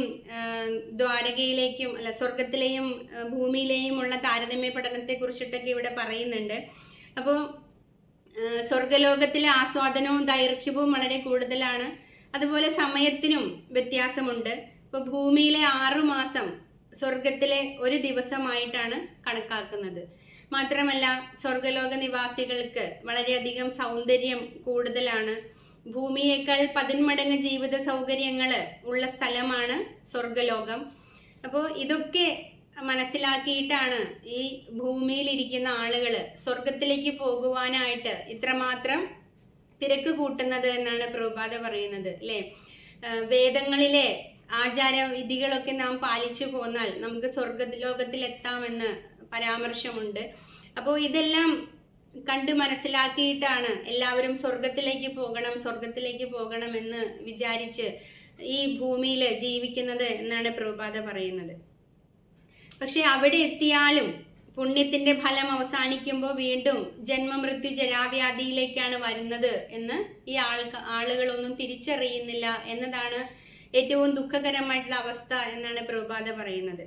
ദ്വാരകയിലേക്കും അല്ല സ്വർഗത്തിലെയും ഭൂമിയിലെയും ഉള്ള താരതമ്യ പഠനത്തെ കുറിച്ചിട്ടൊക്കെ ഇവിടെ പറയുന്നുണ്ട്. അപ്പോൾ സ്വർഗലോകത്തിലെ ആസ്വാദനവും ദൈർഘ്യവും വളരെ കൂടുതലാണ്. അതുപോലെ സമയത്തിനും വ്യത്യാസമുണ്ട്. ഇപ്പോൾ ഭൂമിയിലെ 6 മാസം സ്വർഗത്തിലെ ഒരു ദിവസമായിട്ടാണ് കണക്കാക്കുന്നത്. മാത്രമല്ല സ്വർഗലോക നിവാസികൾക്ക് വളരെയധികം സൗന്ദര്യം കൂടുതലാണ്. ഭൂമിയേക്കാൾ 10 മടങ്ങ് ജീവിത സൗകര്യങ്ങൾ ഉള്ള സ്ഥലമാണ് സ്വർഗലോകം. അപ്പോൾ ഇതൊക്കെ മനസ്സിലാക്കിയിട്ടാണ് ഈ ഭൂമിയിലിരിക്കുന്ന ആളുകൾ സ്വർഗത്തിലേക്ക് പോകുവാനായിട്ട് ഇത്രമാത്രം തിരക്ക് കൂട്ടുന്നത് എന്നാണ് പ്രഭുപാദ പറയുന്നത്, അല്ലേ? വേദങ്ങളിലെ ആചാര വിധികളൊക്കെ നാം പാലിച്ചു പോന്നാൽ നമുക്ക് സ്വർഗലോകത്തിലെത്താമെന്ന് പരാമർശമുണ്ട്. അപ്പോൾ ഇതെല്ലാം കണ്ട് മനസ്സിലാക്കിയിട്ടാണ് എല്ലാവരും സ്വർഗത്തിലേക്ക് പോകണം എന്ന് വിചാരിച്ച് ഈ ഭൂമിയിൽ ജീവിക്കുന്നത് എന്നാണ് പ്രഭുപാദ പറയുന്നത്. പക്ഷെ അവിടെ എത്തിയാലും പുണ്യത്തിന്റെ ഫലം അവസാനിക്കുമ്പോൾ വീണ്ടും ജന്മമൃത്യു ജരാവ്യാധിയിലേക്കാണ് വരുന്നത് എന്ന് ഈ ആളുകളൊന്നും തിരിച്ചറിയുന്നില്ല എന്നതാണ് ഏറ്റവും ദുഃഖകരമായിട്ടുള്ള അവസ്ഥ എന്നാണ് പ്രഭുപാദ പറയുന്നത്.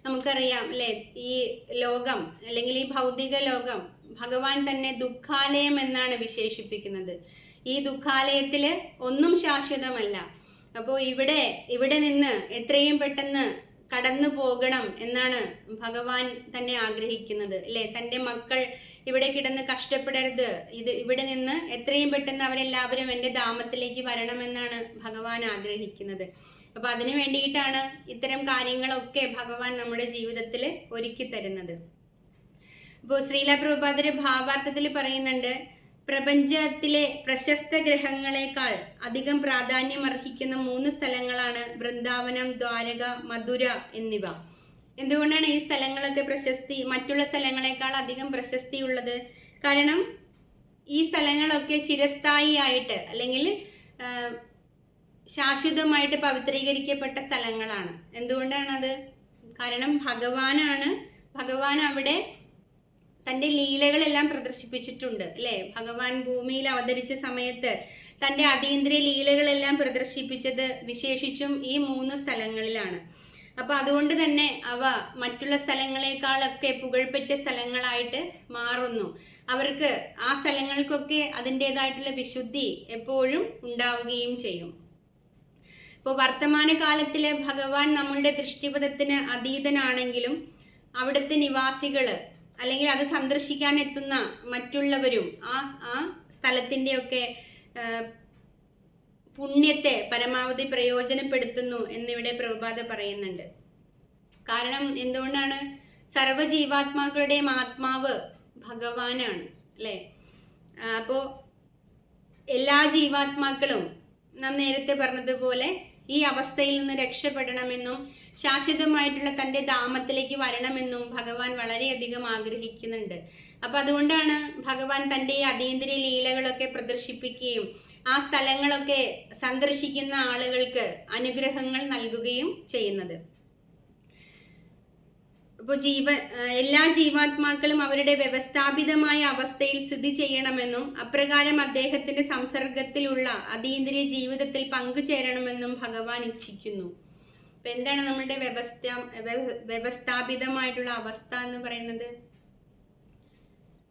നമുക്കറിയാം, അല്ലെ, ഈ ലോകം അല്ലെങ്കിൽ ഈ ഭൗതിക ലോകം ഭഗവാൻ തന്നെ ദുഃഖാലയം എന്നാണ് വിശേഷിപ്പിക്കുന്നത്. ഈ ദുഃഖാലയത്തിൽ ഒന്നും ശാശ്വതമല്ല. അപ്പോൾ ഇവിടെ നിന്ന് എത്രയും പെട്ടെന്ന് കടന്നു പോകണം എന്നാണ് ഭഗവാൻ തന്നെ ആഗ്രഹിക്കുന്നത്, അല്ലെ? തൻ്റെ മക്കൾ ഇവിടെ കിടന്ന് കഷ്ടപ്പെടരുത്, ഇവിടെ നിന്ന് എത്രയും പെട്ടെന്ന് അവരെല്ലാവരും എൻ്റെ ധാമത്തിലേക്ക് വരണമെന്നാണ് ഭഗവാൻ ആഗ്രഹിക്കുന്നത്. അപ്പൊ അതിനു വേണ്ടിയിട്ടാണ് ഇത്തരം കാര്യങ്ങളൊക്കെ ഭഗവാൻ നമ്മുടെ ജീവിതത്തിൽ ഒരുക്കി തരുന്നത്. ഇപ്പോൾ ശ്രീല പ്രഭുപാദര് ഭാവാർത്ഥത്തിൽ പറയുന്നുണ്ട്, പ്രപഞ്ചത്തിലെ പ്രശസ്ത ഗ്രഹങ്ങളെക്കാൾ അധികം പ്രാധാന്യം അർഹിക്കുന്ന 3 സ്ഥലങ്ങളാണ് വൃന്ദാവനം, ദ്വാരക, മധുര എന്നിവ. എന്തുകൊണ്ടാണ് ഈ സ്ഥലങ്ങളൊക്കെ മറ്റുള്ള സ്ഥലങ്ങളെക്കാൾ അധികം പ്രശസ്തിയുള്ളത്? കാരണം ഈ സ്ഥലങ്ങളൊക്കെ ചിരസ്ഥായിയായിട്ട് അല്ലെങ്കിൽ ശാശ്വതമായിട്ട് പവിത്രീകരിക്കപ്പെട്ട സ്ഥലങ്ങളാണ്. എന്തുകൊണ്ടാണത്? കാരണം ഭഗവാൻ അവിടെ തൻ്റെ ലീലകളെല്ലാം പ്രദർശിപ്പിച്ചിട്ടുണ്ട്, അല്ലേ? ഭഗവാൻ ഭൂമിയിൽ അവതരിച്ച സമയത്ത് തൻ്റെ അതീന്ദ്രിയ ലീലകളെല്ലാം പ്രദർശിപ്പിച്ചത് വിശേഷിച്ചും ഈ 3 സ്ഥലങ്ങളിലാണ്. അപ്പോൾ അതുകൊണ്ട് തന്നെ അവ മറ്റുള്ള സ്ഥലങ്ങളെക്കാളൊക്കെ പുകഴ്പെറ്റ സ്ഥലങ്ങളായിട്ട് മാറുന്നു. അവർക്ക് ആ സ്ഥലങ്ങൾക്കൊക്കെ അതിൻ്റെതായിട്ടുള്ള വിശുദ്ധി എപ്പോഴും ഉണ്ടാവുകയും ചെയ്യും. ഇപ്പോൾ വർത്തമാനകാലത്തിലെ ഭഗവാൻ നമ്മളുടെ ദൃഷ്ടിപഥത്തിന് അതീതനാണെങ്കിലും അവിടുത്തെ നിവാസികൾ അല്ലെങ്കിൽ അത് സന്ദർശിക്കാൻ എത്തുന്ന മറ്റുള്ളവരും ആ സ്ഥലത്തിൻ്റെയൊക്കെ പുണ്യത്തെ പരമാവധി പ്രയോജനപ്പെടുത്തുന്നു എന്നിവിടെ പ്രഭുപാദ പറയുന്നുണ്ട്. കാരണം എന്തുകൊണ്ടാണ്? സർവ്വജീവാത്മാക്കളുടെയും ആത്മാവ് ഭഗവാനാണ്, അല്ലേ? അപ്പോൾ എല്ലാ ജീവാത്മാക്കളും നാം നേരത്തെ പറഞ്ഞതുപോലെ ഈ അവസ്ഥയിൽ നിന്ന് രക്ഷപ്പെടണമെന്നും ശാശ്വതമായിട്ടുള്ള തൻ്റെ ധാമത്തിലേക്ക് വരണമെന്നും ഭഗവാൻ വളരെയധികം ആഗ്രഹിക്കുന്നുണ്ട്. അപ്പം അതുകൊണ്ടാണ് ഭഗവാൻ തൻ്റെ ഈ അതീന്ദ്രിയ ലീലകളൊക്കെ പ്രദർശിപ്പിക്കുകയും ആ സ്ഥലങ്ങളൊക്കെ സന്ദർശിക്കുന്ന ആളുകൾക്ക് അനുഗ്രഹങ്ങൾ നൽകുകയും ചെയ്യുന്നത്. അപ്പോൾ എല്ലാ ജീവാത്മാക്കളും അവരുടെ വ്യവസ്ഥാപിതമായ അവസ്ഥയിൽ സ്ഥിതി ചെയ്യണമെന്നും അപ്രകാരം അദ്ദേഹത്തിന്റെ സംസർഗത്തിലുള്ള അതീന്ദ്രിയ ജീവിതത്തിൽ പങ്കുചേരണമെന്നും ഭഗവാൻ ഇച്ഛിക്കുന്നു. അപ്പൊ എന്താണ് നമ്മളുടെ വ്യവസ്ഥാപിതമായിട്ടുള്ള അവസ്ഥ എന്ന് പറയുന്നത്?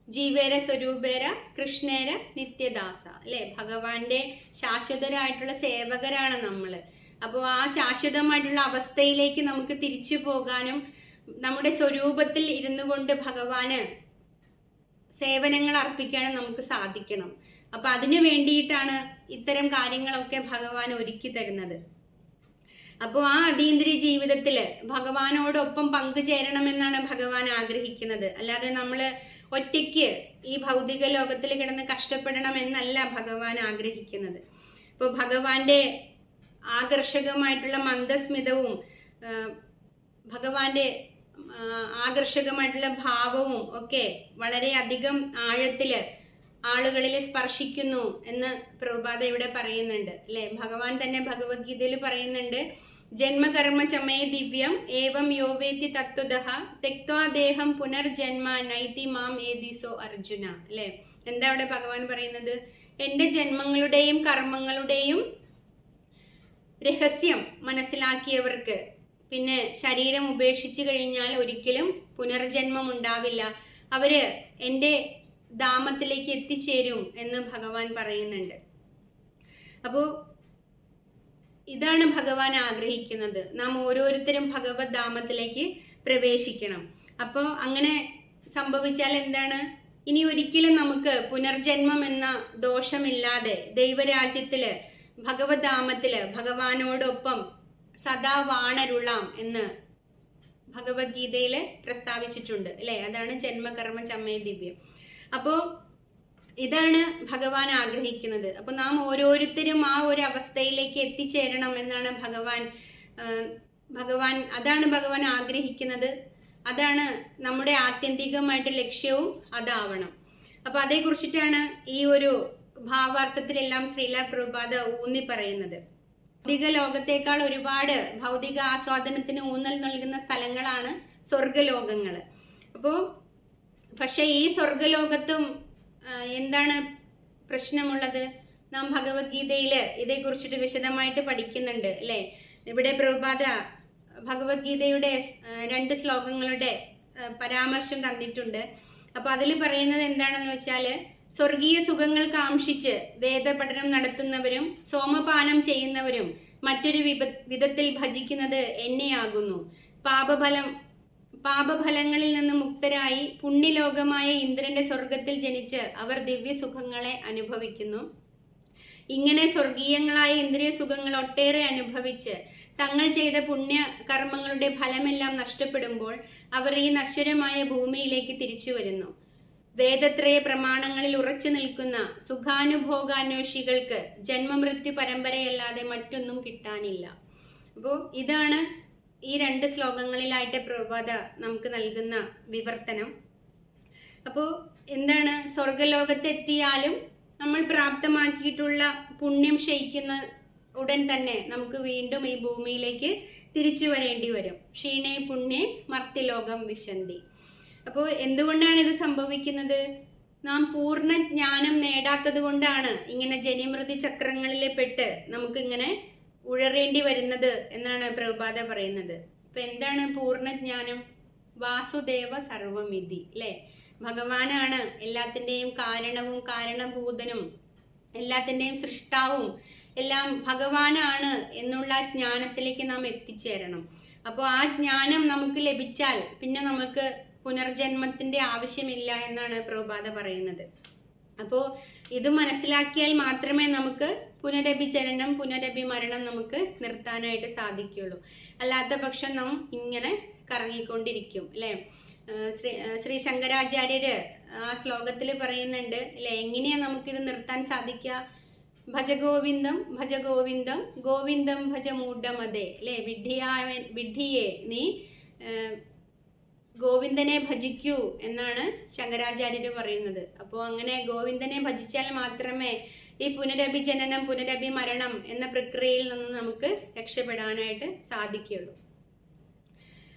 ജീവേര സ്വരൂപേര കൃഷ്ണേര നിത്യദാസ, അല്ലെ? ഭഗവാന്റെ ശാശ്വതരായിട്ടുള്ള സേവകരാണ് നമ്മൾ. അപ്പോൾ ആ ശാശ്വതമായിട്ടുള്ള അവസ്ഥയിലേക്ക് നമുക്ക് തിരിച്ചു പോകാനും നമ്മുടെ സ്വരൂപത്തിൽ ഇരുന്നു കൊണ്ട് ഭഗവാന് സേവനങ്ങൾ അർപ്പിക്കാനും നമുക്ക് സാധിക്കണം. അപ്പൊ അതിനു വേണ്ടിയിട്ടാണ് ഇത്തരം കാര്യങ്ങളൊക്കെ ഭഗവാൻ ഒരുക്കി തരുന്നത്. അപ്പോൾ ആ അതീന്ദ്രിയ ജീവിതത്തില് ഭഗവാനോടൊപ്പം പങ്കുചേരണമെന്നാണ് ഭഗവാൻ ആഗ്രഹിക്കുന്നത്. അല്ലാതെ നമ്മൾ ഒറ്റയ്ക്ക് ഈ ഭൗതിക ലോകത്തിൽ കിടന്ന് കഷ്ടപ്പെടണം എന്നല്ല ഭഗവാൻ ആഗ്രഹിക്കുന്നത്. ഇപ്പോൾ ഭഗവാന്റെ ആകർഷകമായിട്ടുള്ള മന്ദസ്മിതവും ഭഗവാന്റെ ആകർഷകമായിട്ടുള്ള ഭാവവും ഒക്കെ വളരെയധികം ആഴത്തില് ആളുകളിൽ സ്പർശിക്കുന്നു എന്ന് പ്രഭുപാദ ഇവിടെ പറയുന്നുണ്ട്, അല്ലെ? ഭഗവാൻ തന്നെ ഭഗവത്ഗീതയിൽ പറയുന്നുണ്ട്, ജന്മകർമ്മ ചമേ ദിവ്യം ഏവം യോവേത്തി തത്വതഃ തെക്വാ ദേഹം പുനർജന്മ നൈതി മാം ഏതിസോ അർജുന. അല്ലെ, എന്താ അവിടെ ഭഗവാൻ പറയുന്നത്? എൻ്റെ ജന്മങ്ങളുടെയും കർമ്മങ്ങളുടെയും രഹസ്യം മനസ്സിലാക്കിയവർക്ക് പിന്നെ ശരീരം ഉപേക്ഷിച്ചു കഴിഞ്ഞാൽ ഒരിക്കലും പുനർജന്മം ഉണ്ടാവില്ല, അവര് എൻ്റെ ധാമത്തിലേക്ക് എത്തിച്ചേരും എന്ന് ഭഗവാൻ പറയുന്നുണ്ട്. അപ്പോൾ ഇതാണ് ഭഗവാൻ ആഗ്രഹിക്കുന്നത്, നാം ഓരോരുത്തരും ഭഗവത് ധാമത്തിലേക്ക് പ്രവേശിക്കണം. അപ്പോൾ അങ്ങനെ സംഭവിച്ചാൽ എന്താണ്? ഇനി ഒരിക്കലും നമുക്ക് പുനർജന്മം എന്ന ദോഷമില്ലാതെ ദൈവരാജ്യത്തില് ഭഗവത് ധാമത്തില് ഭഗവാനോടൊപ്പം സദാ വാണരുളാം എന്ന് ഭഗവത്ഗീതയിൽ പ്രസ്താവിച്ചിട്ടുണ്ട്, അല്ലേ? അതാണ് ജന്മകർമ്മ ചമേ ദിവ്യം. അപ്പോൾ ഇതാണ് ഭഗവാൻ ആഗ്രഹിക്കുന്നത്. അപ്പോൾ നാം ഓരോരുത്തരും ആ ഒരു അവസ്ഥയിലേക്ക് എത്തിച്ചേരണം എന്നാണ് അതാണ് ഭഗവാൻ ആഗ്രഹിക്കുന്നത്. അതാണ് നമ്മുടെ ആത്യന്തികമായിട്ട് ലക്ഷ്യവും അതാവണം. അപ്പൊ അതേക്കുറിച്ചിട്ടാണ് ഈ ഒരു ഭാവാർത്ഥത്തിലെല്ലാം ശ്രീല പ്രഭുപാദ ഊന്നി പറയുന്നത്. ഭൗതിക ലോകത്തേക്കാൾ ഒരുപാട് ഭൗതിക ആസ്വാദനത്തിന് ഊന്നൽ നൽകുന്ന സ്ഥലങ്ങളാണ് സ്വർഗലോകങ്ങൾ. പക്ഷെ ഈ സ്വർഗലോകത്തും എന്താണ് പ്രശ്നമുള്ളത്? നാം ഭഗവത്ഗീതയിൽ ഇതേക്കുറിച്ചിട്ട് വിശദമായിട്ട് പഠിക്കുന്നുണ്ട്, അല്ലേ? ഇവിടെ പ്രഭുപാദ ഭഗവത്ഗീതയുടെ 2 ശ്ലോകങ്ങളുടെ പരാമർശം തന്നിട്ടുണ്ട്. അപ്പൊ അതിൽ പറയുന്നത് എന്താണെന്ന് വെച്ചാൽ, സ്വർഗീയ സുഖങ്ങൾ കാംക്ഷിച്ച് വേദപഠനം നടത്തുന്നവരും സോമപാനം ചെയ്യുന്നവരും മറ്റൊരു വിധത്തിൽ ഭജിക്കുന്നത് എന്നെയാകുന്നു. പാപഫലങ്ങളിൽ നിന്ന് മുക്തരായി പുണ്യലോകമായ ഇന്ദ്രന്റെ സ്വർഗത്തിൽ ജനിച്ച് അവർ ദിവ്യ സുഖങ്ങളെ അനുഭവിക്കുന്നു. ഇങ്ങനെ സ്വർഗീയങ്ങളായ ഇന്ദ്രിയ സുഖങ്ങൾ ഒട്ടേറെ അനുഭവിച്ച് തങ്ങൾ ചെയ്ത പുണ്യ കർമ്മങ്ങളുടെ ഫലമെല്ലാം നഷ്ടപ്പെടുമ്പോൾ അവർ ഈ നശ്വരമായ ഭൂമിയിലേക്ക് തിരിച്ചു വരുന്നു. വേദത്രയ പ്രമാണങ്ങളിൽ ഉറച്ചു നിൽക്കുന്ന സുഖാനുഭോഗാന്വേഷികൾക്ക് ജന്മമൃത്യു പരമ്പരയല്ലാതെ മറ്റൊന്നും കിട്ടാനില്ല. അപ്പോൾ ഇതാണ് ഈ 2 ശ്ലോകങ്ങളിലായിട്ട് പ്രഭുപാദ നമുക്ക് നൽകുന്ന വിവർത്തനം. അപ്പോൾ എന്താണ്? സ്വർഗലോകത്തെത്തിയാലും നമ്മൾ പ്രാപ്തമാക്കിയിട്ടുള്ള പുണ്യം ക്ഷയിക്കുന്ന ഉടൻ തന്നെ നമുക്ക് വീണ്ടും ഈ ഭൂമിയിലേക്ക് തിരിച്ചു വരേണ്ടി വരും. ക്ഷീണേ പുണ്യേ മർത്യലോകം വിശന്തി. അപ്പോൾ എന്തുകൊണ്ടാണ് ഇത് സംഭവിക്കുന്നത്? നാം പൂർണ്ണ ജ്ഞാനം നേടാത്തത് കൊണ്ടാണ് ഇങ്ങനെ ജനിമൃതി ചക്രങ്ങളിൽ പെട്ട് നമുക്കിങ്ങനെ ഉഴറേണ്ടി വരുന്നത് എന്നാണ് പ്രഭുപാദ പറയുന്നത്. അപ്പൊ എന്താണ് പൂർണ്ണജ്ഞാനം? വാസുദേവ സർവമിതി, അല്ലെ? ഭഗവാനാണ് എല്ലാത്തിൻ്റെയും കാരണവും കാരണഭൂതനും എല്ലാത്തിൻ്റെയും സൃഷ്ടാവും എല്ലാം ഭഗവാനാണ് എന്നുള്ള ജ്ഞാനത്തിലേക്ക് നാം എത്തിച്ചേരണം. അപ്പോൾ ആ ജ്ഞാനം നമുക്ക് ലഭിച്ചാൽ പിന്നെ നമുക്ക് പുനർജന്മത്തിന്റെ ആവശ്യമില്ല എന്നാണ് പ്രഭുപാദ പറയുന്നത്. അപ്പോൾ ഇത് മനസ്സിലാക്കിയാൽ മാത്രമേ നമുക്ക് പുനരഭിജനനം പുനരഭിമരണം നമുക്ക് നിർത്താനായിട്ട് സാധിക്കുകയുള്ളൂ. അല്ലാത്ത പക്ഷം നാം ഇങ്ങനെ കറങ്ങിക്കൊണ്ടിരിക്കും, അല്ലേ? ശ്രീ ശങ്കരാചാര്യര് ആ ശ്ലോകത്തിൽ പറയുന്നുണ്ട്, അല്ലെ? എങ്ങനെയാ നമുക്കിത് നിർത്താൻ സാധിക്കുക? ഭജ ഗോവിന്ദം ഭജ ഗോവിന്ദം ഗോവിന്ദം ഭജ മൂഢമതേ, അല്ലെ? വിഡ്ഢിയെ നീ ഗോവിന്ദനെ ഭജിക്കൂ എന്നാണ് ശങ്കരാചാര്യര് പറയുന്നത്. അപ്പോൾ അങ്ങനെ ഗോവിന്ദനെ ഭജിച്ചാൽ മാത്രമേ ഈ പുനരഭിജനനം പുനരഭിമരണം എന്ന പ്രക്രിയയിൽ നിന്ന് നമുക്ക് രക്ഷപ്പെടാനായിട്ട് സാധിക്കുകയുള്ളൂ.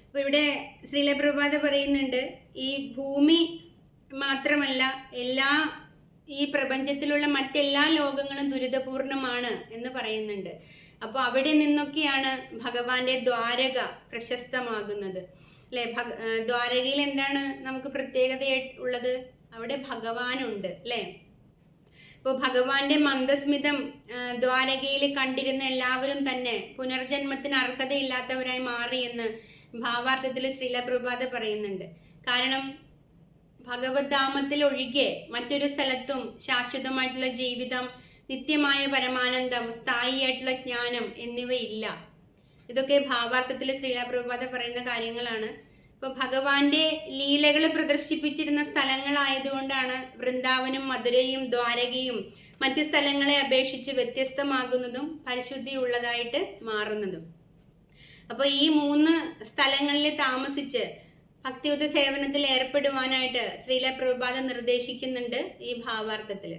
അപ്പൊ ഇവിടെ ശ്രീല പ്രഭുപാദ പറയുന്നുണ്ട്, ഈ ഭൂമി മാത്രമല്ല ഈ പ്രപഞ്ചത്തിലുള്ള മറ്റെല്ലാ ലോകങ്ങളും ദുരിതപൂർണമാണ് എന്ന് പറയുന്നുണ്ട്. അപ്പോൾ അവിടെ നിന്നൊക്കെയാണ് ഭഗവാന്റെ ദ്വാരക പ്രശസ്തമാകുന്നത്, അല്ലെ? ദ്വാരകയിൽ എന്താണ് നമുക്ക് പ്രത്യേകതയുള്ളത്? അവിടെ ഭഗവാനുണ്ട്, അല്ലെ? ഇപ്പോൾ ഭഗവാന്റെ മന്ദസ്മിതം ദ്വാരകയിൽ കണ്ടിരുന്ന എല്ലാവരും തന്നെ പുനർജന്മത്തിന് അർഹതയില്ലാത്തവരായി മാറി എന്ന് ഭാവാർത്ഥത്തിൽ ശ്രീല പ്രഭുപാദ പറയുന്നുണ്ട്. കാരണം ഭഗവത് ധാമത്തിൽ ഒഴികെ മറ്റൊരു സ്ഥലത്തും ശാശ്വതമായിട്ടുള്ള ജീവിതം, നിത്യമായ പരമാനന്ദം, സ്ഥായിയായിട്ടുള്ള ജ്ഞാനം എന്നിവയില്ല. ഇതൊക്കെ ഭാവാർത്ഥത്തിൽ ശ്രീല പ്രഭുപാദ പറയുന്ന കാര്യങ്ങളാണ്. ഇപ്പൊ ഭഗവാന്റെ ലീലകൾ പ്രദർശിപ്പിച്ചിരുന്ന സ്ഥലങ്ങളായതുകൊണ്ടാണ് വൃന്ദാവനും മധുരയും ദ്വാരകയും മറ്റ് സ്ഥലങ്ങളെ അപേക്ഷിച്ച് വ്യത്യസ്തമാകുന്നതും പരിശുദ്ധിയുള്ളതായിട്ട് മാറുന്നതും. അപ്പൊ ഈ 3 സ്ഥലങ്ങളിൽ താമസിച്ച് ഭക്തിയുത സേവനത്തിൽ ഏർപ്പെടുവാനായിട്ട് ശ്രീല പ്രഭുപാദ നിർദ്ദേശിക്കുന്നുണ്ട് ഈ ഭാവാർത്ഥത്തില്.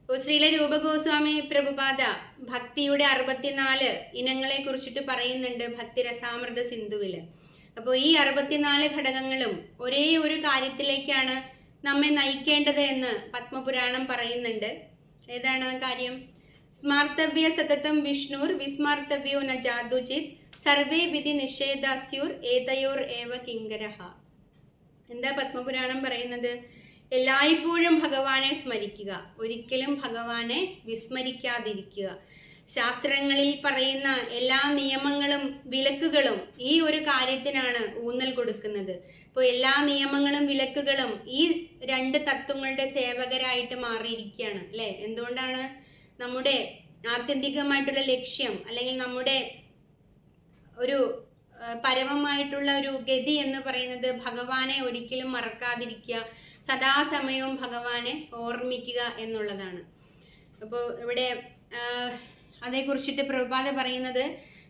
ശ്രീല രൂപഗോസ്വാമി പ്രഭുപാദ ഭക്തിയുടെ 64 ഇനങ്ങളെ കുറിച്ചിട്ട് പറയുന്നുണ്ട് ഭക്തി രസാമൃത സിന്ധുവില്. അപ്പോൾ ഈ 64 ഘടകങ്ങളും ഒരേ ഒരു കാര്യത്തിലേക്കാണ് നമ്മെ നയിക്കേണ്ടത് എന്ന് പത്മപുരാണം പറയുന്നുണ്ട്. ഏതാണ് കാര്യം? സ്മാർത്തവ്യ സതതം വിഷ്ണുർ വിസ്മാർത്തവ്യോ ന ജാതുജിത് സർവേ വിധി നിഷേധാസ്യൂർ ഏതയോർ ഏവ കിങ്കരഹ. എന്താ പത്മപുരാണം പറയുന്നത്? എല്ലായ്പ്പോഴും ഭഗവാനെ സ്മരിക്കുക, ഒരിക്കലും ഭഗവാനെ വിസ്മരിക്കാതിരിക്കുക. ശാസ്ത്രങ്ങളിൽ പറയുന്ന എല്ലാ നിയമങ്ങളും വിലക്കുകളും ഈ ഒരു കാര്യത്തിനാണ് ഊന്നൽ കൊടുക്കുന്നത്. ഇപ്പോൾ എല്ലാ നിയമങ്ങളും വിലക്കുകളും ഈ 2 തത്വങ്ങളുടെ സേവകരായിട്ട് മാറിയിരിക്കുകയാണ് അല്ലേ? എന്തുകൊണ്ടാണ്? നമ്മുടെ ആത്യന്തികമായിട്ടുള്ള ലക്ഷ്യം അല്ലെങ്കിൽ നമ്മുടെ ഒരു പരമമായിട്ടുള്ള ഒരു ഗതി എന്ന് പറയുന്നത് ഭഗവാനെ ഒരിക്കലും മറക്കാതിരിക്കുക, സദാസമയവും ഭഗവാനെ ഓർമ്മിക്കുക എന്നുള്ളതാണ്. അപ്പോൾ ഇവിടെ അതേക്കുറിച്ചിട്ട് പ്രഭുപാദ പറയുന്നത്,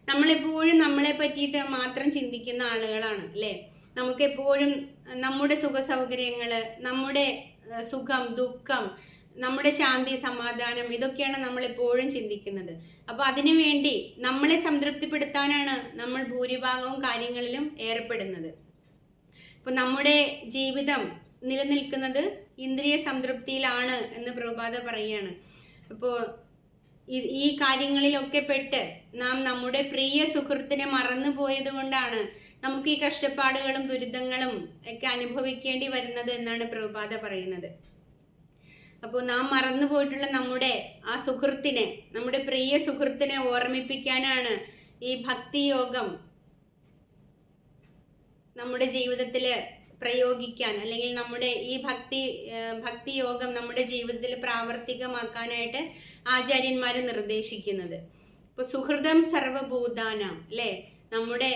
നമ്മളെപ്പോഴും നമ്മളെ പറ്റിയിട്ട് മാത്രം ചിന്തിക്കുന്ന ആളുകളാണ് അല്ലേ? നമുക്കെപ്പോഴും നമ്മുടെ സുഖ സൗകര്യങ്ങൾ, നമ്മുടെ സുഖം ദുഃഖം, നമ്മുടെ ശാന്തി സമാധാനം, ഇതൊക്കെയാണ് നമ്മൾ എപ്പോഴും ചിന്തിക്കുന്നത്. അപ്പോൾ അതിനു വേണ്ടി നമ്മളെ സംതൃപ്തിപ്പെടുത്താനാണ് നമ്മൾ ഭൂരിഭാഗവും കാര്യങ്ങളിലും ഏർപ്പെടുന്നത്. അപ്പോൾ നമ്മുടെ ജീവിതം നിലനിൽക്കുന്നത് ഇന്ദ്രിയ സംതൃപ്തിയിലാണ് എന്ന് പ്രഭുപാദ പറയുകയാണ്. അപ്പോൾ ഈ കാര്യങ്ങളിലൊക്കെ പെട്ട് നാം നമ്മുടെ പ്രിയ സുഹൃത്തിനെ മറന്നു പോയത് കൊണ്ടാണ് നമുക്ക് ഈ കഷ്ടപ്പാടുകളും ദുരിതങ്ങളും ഒക്കെ അനുഭവിക്കേണ്ടി വരുന്നത് എന്നാണ് പ്രഭുപാദ പറയുന്നത്. അപ്പോൾ നാം മറന്നു പോയിട്ടുള്ള നമ്മുടെ ആ സുഹൃത്തിനെ, നമ്മുടെ പ്രിയ സുഹൃത്തിനെ ഓർമ്മിപ്പിക്കാനാണ് ഈ ഭക്തിയോഗം നമ്മുടെ ജീവിതത്തിൽ പ്രയോഗിക്കാൻ, അല്ലെങ്കിൽ നമ്മുടെ ഈ ഭക്തിയോഗം നമ്മുടെ ജീവിതത്തിൽ പ്രാവർത്തികമാക്കാനായിട്ട് ആചാര്യന്മാർ നിർദ്ദേശിക്കുന്നത്. ഇപ്പോൾ സുഹൃതം സർവഭൂതാനാം അല്ലേ? നമ്മുടെ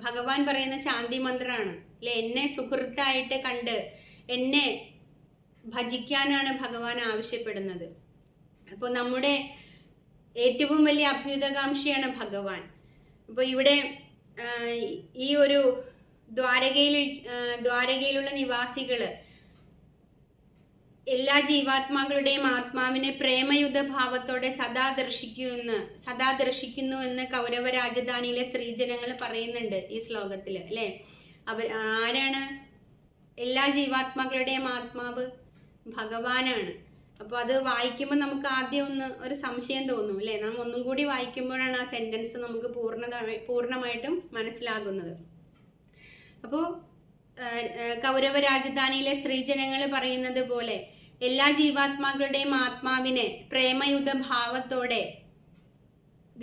ഭഗവാൻ പറയുന്ന ശാന്തി മന്ത്രമാണ് അല്ലേ? എന്നെ സുഹൃത്തായിട്ട് കണ്ട് എന്നെ ഭജിക്കാനാണ് ഭഗവാൻ ആവശ്യപ്പെടുന്നത്. അപ്പോൾ നമ്മുടെ ഏറ്റവും വലിയ അഭ്യുതകാംക്ഷയാണ് ഭഗവാൻ. അപ്പോൾ ഇവിടെ ഈ ഒരു ദ്വാരകയിലുള്ള നിവാസികൾ എല്ലാ ജീവാത്മാക്കളുടെയും ആത്മാവിനെ പ്രേമയുദ്ധ ഭാവത്തോടെ സദാ ദർശിക്കുന്നു എന്ന് കൗരവ രാജധാനിയിലെ സ്ത്രീജനങ്ങൾ പറയുന്നുണ്ട് ഈ ശ്ലോകത്തിൽ അല്ലേ? ആരാണ് എല്ലാ ജീവാത്മാക്കളുടെയും ആത്മാവ്? ഭഗവാനാണ്. അപ്പോൾ അത് വായിക്കുമ്പോൾ നമുക്ക് ആദ്യം ഒരു സംശയം തോന്നും അല്ലേ? നാം ഒന്നും കൂടി വായിക്കുമ്പോഴാണ് ആ സെന്റൻസ് നമുക്ക് പൂർണ്ണമായിട്ടും മനസ്സിലാകുന്നത്. അപ്പോൾ കൗരവ രാജധാനിയിലെ സ്ത്രീജനങ്ങൾ പറയുന്നത് പോലെ എല്ലാ ജീവാത്മാക്കളുടെയും ആത്മാവിനെ പ്രേമയുദ്ധ ഭാവത്തോടെ